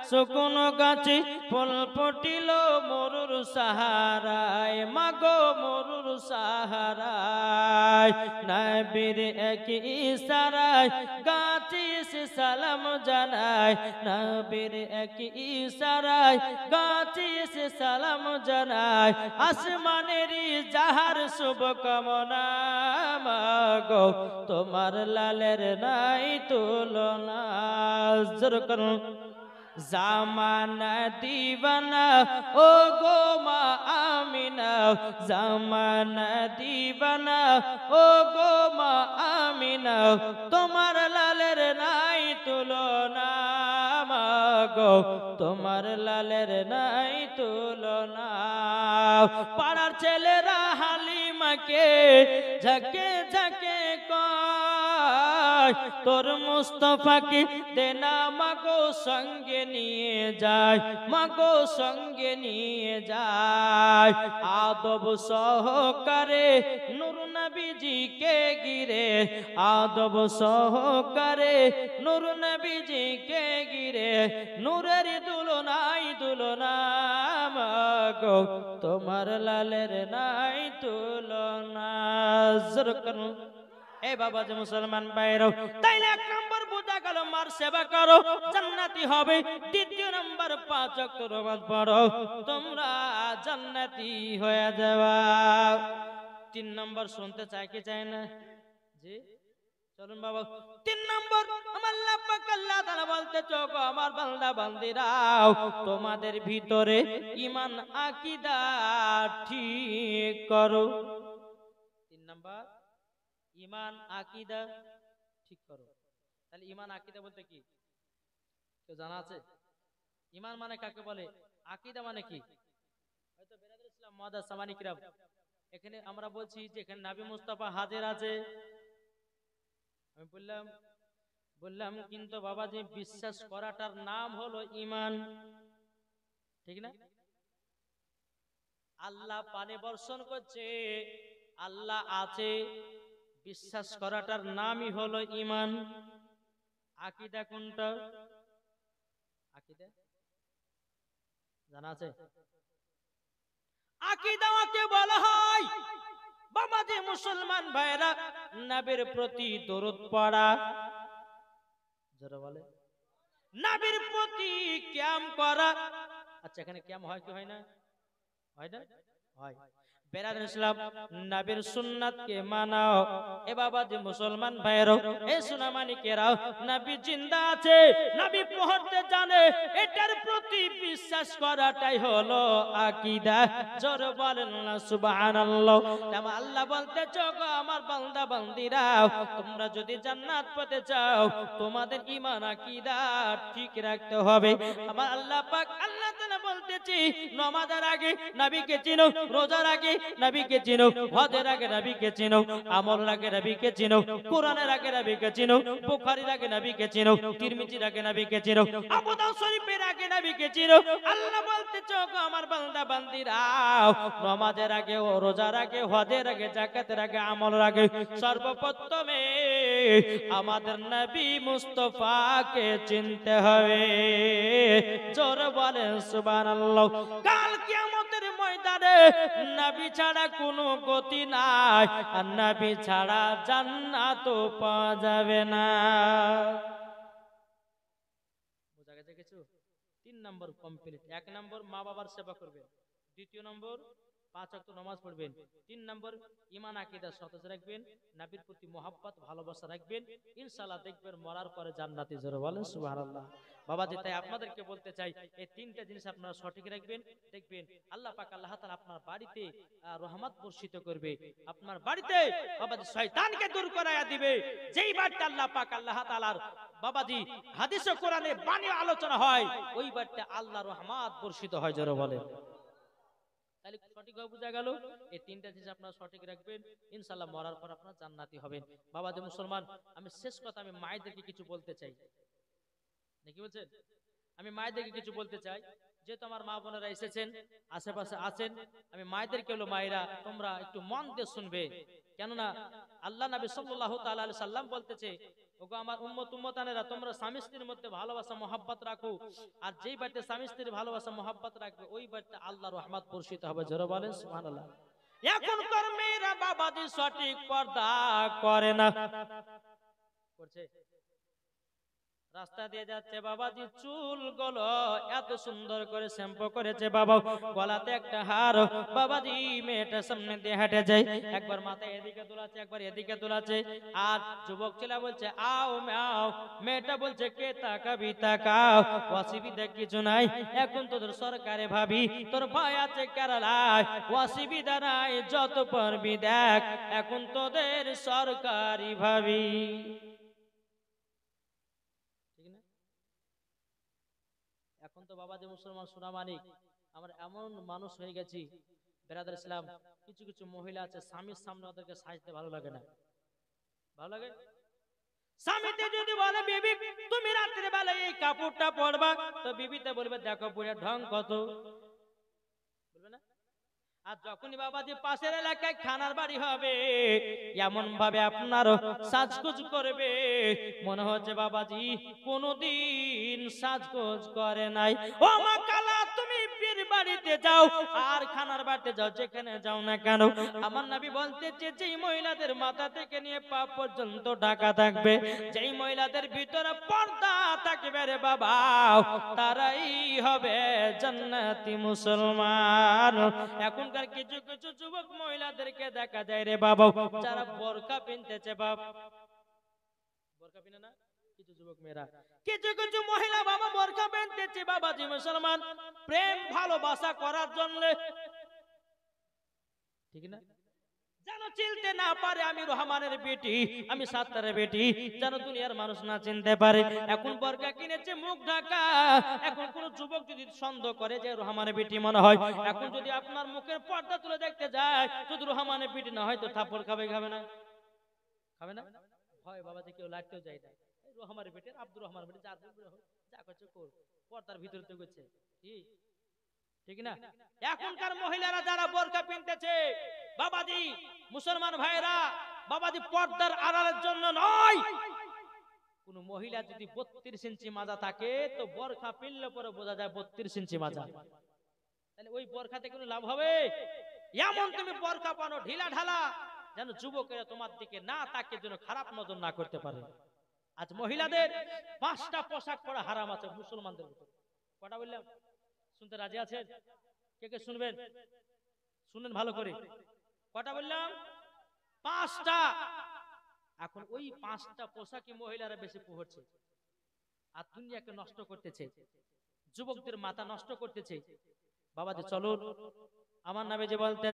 শুকন গাছে ফুল ফুটিল মরুর সাহারায়, মাগো মরুর সাহারায়, নবীর এক ইশারায় গাছে সে সালাম জানায়, নবীর এক ইশারায় গাছে সে সালাম জানায়, আসমানের যাহার শুভ কামনা, মাগো তোমার লালের নাই তুলনা। জোরে করুন, জামানা দিবানা ও গো মা আমিনা, জামানা দিবানা ও গো মা আমিনা, তোমার লালের নাই তুলনা, মাগো তোমার লালের নাই তুলনা। পাড়ার ছেলেরা হালিমাকে ঝাঁকে ঝাঁকে কয়, তোর মুস্তাফাকে দেনা মাগো সঙ্গে নিয়ে যায়, মাগো সঙ্গে নিয়ে যায়, আদব সহকারে নূর নবীজিকে গিরে, আদব সহকারে নূর নবীজিকে গিরে, নূরের দুলনাই দুলনা, মাগো তোমার লালের নাই তুলনা। এ বাবা যে মুসলমান ভাইরা, তাইলে 1 নম্বর বোঝা গেল মার সেবা করো জান্নাতি হবে। দ্বিতীয় নম্বর 5 ওয়াক্ত নামাজ পড়ো তোমরা জান্নাতি হয়ে যাবা। 3 নম্বর শুনতে চাই কি চাই না? জি চলুন বাবা, 3 নম্বর আমার আল্লাহ পাক আল্লাহ তাআলা বলতে চোখো আমার বান্দা বান্দিরাও তোমাদের ভিতরে ঈমান আকীদা ঠিক করো। 3 নাম্বার ঈমান আকীদা ঠিক করো। তাহলে ঈমান আকীদা বলতে কি কেউ জানা আছে? ঈমান মানে কাকে বলে, আকীদা মানে কি? হয়তো বেরাদুল ইসলাম মুআদ্দাস সামানি কিরাম, এখানে আমরা বলছি যে এখানে নবী মুস্তাফা হাজির আছে, আমি বললাম কিন্তু বাবাজি বিশ্বাস করাটার নাম হলো ঈমান, ঠিক না? আল্লাহ পানি বর্ষণ করছে, আল্লাহ আছে, বিশ্বাস করাটার নামই হলো ঈমান। আকীদা কোনটা? আকীদা জানা আছে? আকীদাকে বলা হয় বাবাজি মুসলমান ভাইরা নবীর প্রতি দরুদ পড়া, যারা বলে নবীর প্রতি কিয়াম করা। আচ্ছা এখানে কিয়াম হয় কি হয় না? হয় না? হয়। বেরাদুল ইসলাম নবীর সুন্নাতকে মানাও। এ বাবাজি মুসলমান ভাইরা, এ সোনামানিকেরাও, নবী জিন্দা আছে, নবী পড়তে জানে, এটার প্রতি বিশ্বাস করাটাই হলো আকীদা। জোরে বলেন না সুবহানাল্লাহ। তাই আল্লাহ বলতে চোখো আমার বান্দা বান্দিরাও তোমরা যদি জান্নাত পেতে চাও তোমাদের ঈমান আকীদা ঠিক রাখতে হবে। আমার আল্লাহ পাক আল্লাহ তাআলা বলতেছি নামাজের আগে নবীকে চিনো, রোজার আগে নবীকে চিনো, হজের আগে নবীকে চিনো, আমলের আগে নবীকে চিনো, কোরআনের আগে নবীকে চিনো, বুখারীর আগে নবীকে চিনো, তিরমিজির আগে নবীকে চিনো, আবু দাউদ শরীফের আগে নবীকে চিনো। আল্লাহ বলতে চোখো আমার বান্দা বান্দিরাও নামাজের আগে, রোজার আগে, হজের আগে, যাকাতের আগে, আমলের আগে সর্বপ্রথমে আমাদের নবী মুস্তাফাকে চিনতে হবে। জোরে বলেন সুবহানাল্লাহ। কাল কিয়ামতের ময়দানে নবী ছাড়া কোনো গতি নাই, আর নবী ছাড়া জান্নাতও পাওয়া যাবে না। বুঝা গেছে কিছু? 3 নম্বর কমপ্লিট। 1 নম্বর মা বাবার সেবা করবেন, 2 নম্বর 5 ওয়াক্ত নামাজ পড়বেন, 3 নম্বর ঈমান আকীদা সতেজ রাখবেন, নবীর প্রতি মহব্বত ভালোবাসা রাখবেন, ইনশাআল্লাহ দেখবেন মরার পরে জান্নাতি। জোরে বলেন সুবহানাল্লাহ। বাবাজি তাই আপনাদেরকে বলতে চাই এই 3টা জিনিস আপনারা সঠিক রাখবেন, দেখবেন আল্লাহ পাক আল্লাহ তাআলা আপনার বাড়িতে রহমত বর্ষিত করবে, আপনার বাড়িতে বাবাজি শয়তানকে দূর করায়া দিবে। যেই বাড়িতে আল্লাহ পাক আল্লাহ তাআলার বাবাজি হাদিস ও কোরআনে বাণী আলোচনা হয় ওই বাড়িতে আল্লাহর রহমত বর্ষিত হয়। জোরে বলেন। তাহলে সঠিকভাবে বোঝা গেল এই 3টা জিনিস আপনারা সঠিক রাখবেন, ইনশাআল্লাহ মরার পর আপনারা জান্নাতি হবেন। বাবাজি মুসলমান, আমি শেষ কথা আমি মায়েদেরকে কিছু বলতে চাই, নাকি বলছেন? আমি মায়েদেরকে কিছু বলতে চাই, যেহেতু আমার মা বোনেরা এসেছেন, আশেপাশে আছেন, আমি মায়েদেরকে বলবো মায়েরা তোমরা একটু মন দিয়ে শুনবে, কেননা আল্লাহ নবী সাল্লাল্লাহু তাআলা আলাইহি সাল্লাম বলতেছে ওগো আমার উম্মতানেরা তোমরা স্বামী স্ত্রীর মধ্যে ভালোবাসা মহব্বত রাখো, আর যেই বাড়িতে স্বামী স্ত্রীর ভালোবাসা মহব্বত রাখবে ওই বাড়িতে আল্লাহর রহমত বর্ষিত হবে। জোরে বলেন সুবহানাল্লাহ। এখনকার মেয়েরা বাবাজি সঠিক পর্দা করে না, করছে রাস্তা দিয়ে যাচ্ছে বাবাজি চুল গুলো এত সুন্দর করে শ্যাম্পু করেছে, বাবা গলাতে একটা হার, বাবাজি মেয়েটা সামনে দিয়ে হেঁটে যায়, একবার মাথা এদিকে দোলাচ্ছে একবার এদিকে দোলাচ্ছে, আর যুবক ছেলে বলছে আও মেও, মেয়েটা বলছে কে তাকাবি তাকাও, অসুবিধা কিছু নাই, এখন তোদের সরকারে ভাবি তোর ভাই আছে কেরালায়, অসুবিধা নাই যত পারবি দেখ, এখন তোদের সরকারি ভাবি। এখন তো বাবাজি মুসলমান সোনামানিক আমরা এমন মানুষ হয়ে গেছি বেরাদার ইসলাম, কিছু কিছু মহিলা আছে স্বামীর সামনে ওদেরকে সাজতে ভালো লাগে না। ভালো লাগে? স্বামীতে যদি বলে বিবি তুমি রাত্রে বেলা এই কাপড়টা পরবা, তো বিবিতে বলবে দেখো বুড়া ঢং কত, বলবে না? আর যখনই বাবাজি পাশের এলাকায় খানার বাড়ি হবে এমন ভাবে আপনার সাজগোজ করবে মনে হচ্ছে বাবাজি কোনদিন সাজগোজ করে নাই। ও মা কালা তুমি পীর বাড়িতে যাও আর খানার বাড়িতে যাও, যেখানে যাও না কেন আমার নবী বলতেছে যেই মহিলাদের মাথা থেকে নিয়ে পা পর্যন্ত ঢাকা থাকবে, যেই মহিলাদের ভিতরে পর্দা থাকবে রে বাবা তারাই হবে জান্নাতি মুসলমান। এখনকার কিছু কিছু যুবক মহিলাদেরকে দেখা যায় রে বাবা যারা বোরকা পিনতেছে বাপ, পিনে না কিছু যুবক মেয়েরা, কিছু কিছু মহিলা বাবা বোরকা পরতেছে বাবাজি মুসলমান প্রেম ভালোবাসা করার জন্য, ঠিক না? যেন চিনতে না পারে আমি রহমানের বেটি, আমি সাত্তারের বেটি, যেন দুনিয়ার মানুষ না চিনতে পারে। এখন বোরকা কিনেছে মুখ ঢাকা। এখন কোন যুবক যদি সন্দেহ করে যে রহমানের বেটি মনে হয়, এখন যদি আপনার মুখের পর্দা তুলে দেখতে যায়, যদি রহমানের বেটি না হয় তো থাপ্পড় খাবে, খাবে না? খাবে না? ভয় বাবাজি কেউ লাগতেও যায় না। এই রহমানের বেটি, আব্দুর রহমানের বেটি, যা করছে কর, পর্দার ভিতরে তো করছে, ঠিক না? এখনকার মহিলারা যারা বোরকা পিনতেছে বাবাজি মুসলমান ভাইরা, বাবাজি পর্দার আড়ালের জন্য নয়। কোন মহিলা যদি 32 ইঞ্চি মাজা থাকে তো বোরকা পিনলে পরে বোঝা যায় 32 ইঞ্চি মাজা, তাহলে ওই বোরকাতে কোনো লাভ হবে? এমন তুমি বোরকা পানো ঢিলা ঢালা যেন যুবকেরা তোমার দিকে না তাকিয়ে যেন খারাপ নজর না করতে পারে। আজ মহিলাদের 5টা পোশাক পরা হারাম আছে মুসলমানদের ভিতরে। কটা বললাম? শুনতে রাজি আছেন? কে কে শুনবেন? শুনেন ভালো করে। কটা বললাম? 5টা। এখন ওই 5টা পোশাকই মহিলারা বেশি পরছে আর দুনিয়াকে নষ্ট করতেছে, যুবকদের মাথা নষ্ট করতেছে। বাবাজি চলুন, আমার নামে যে বলতে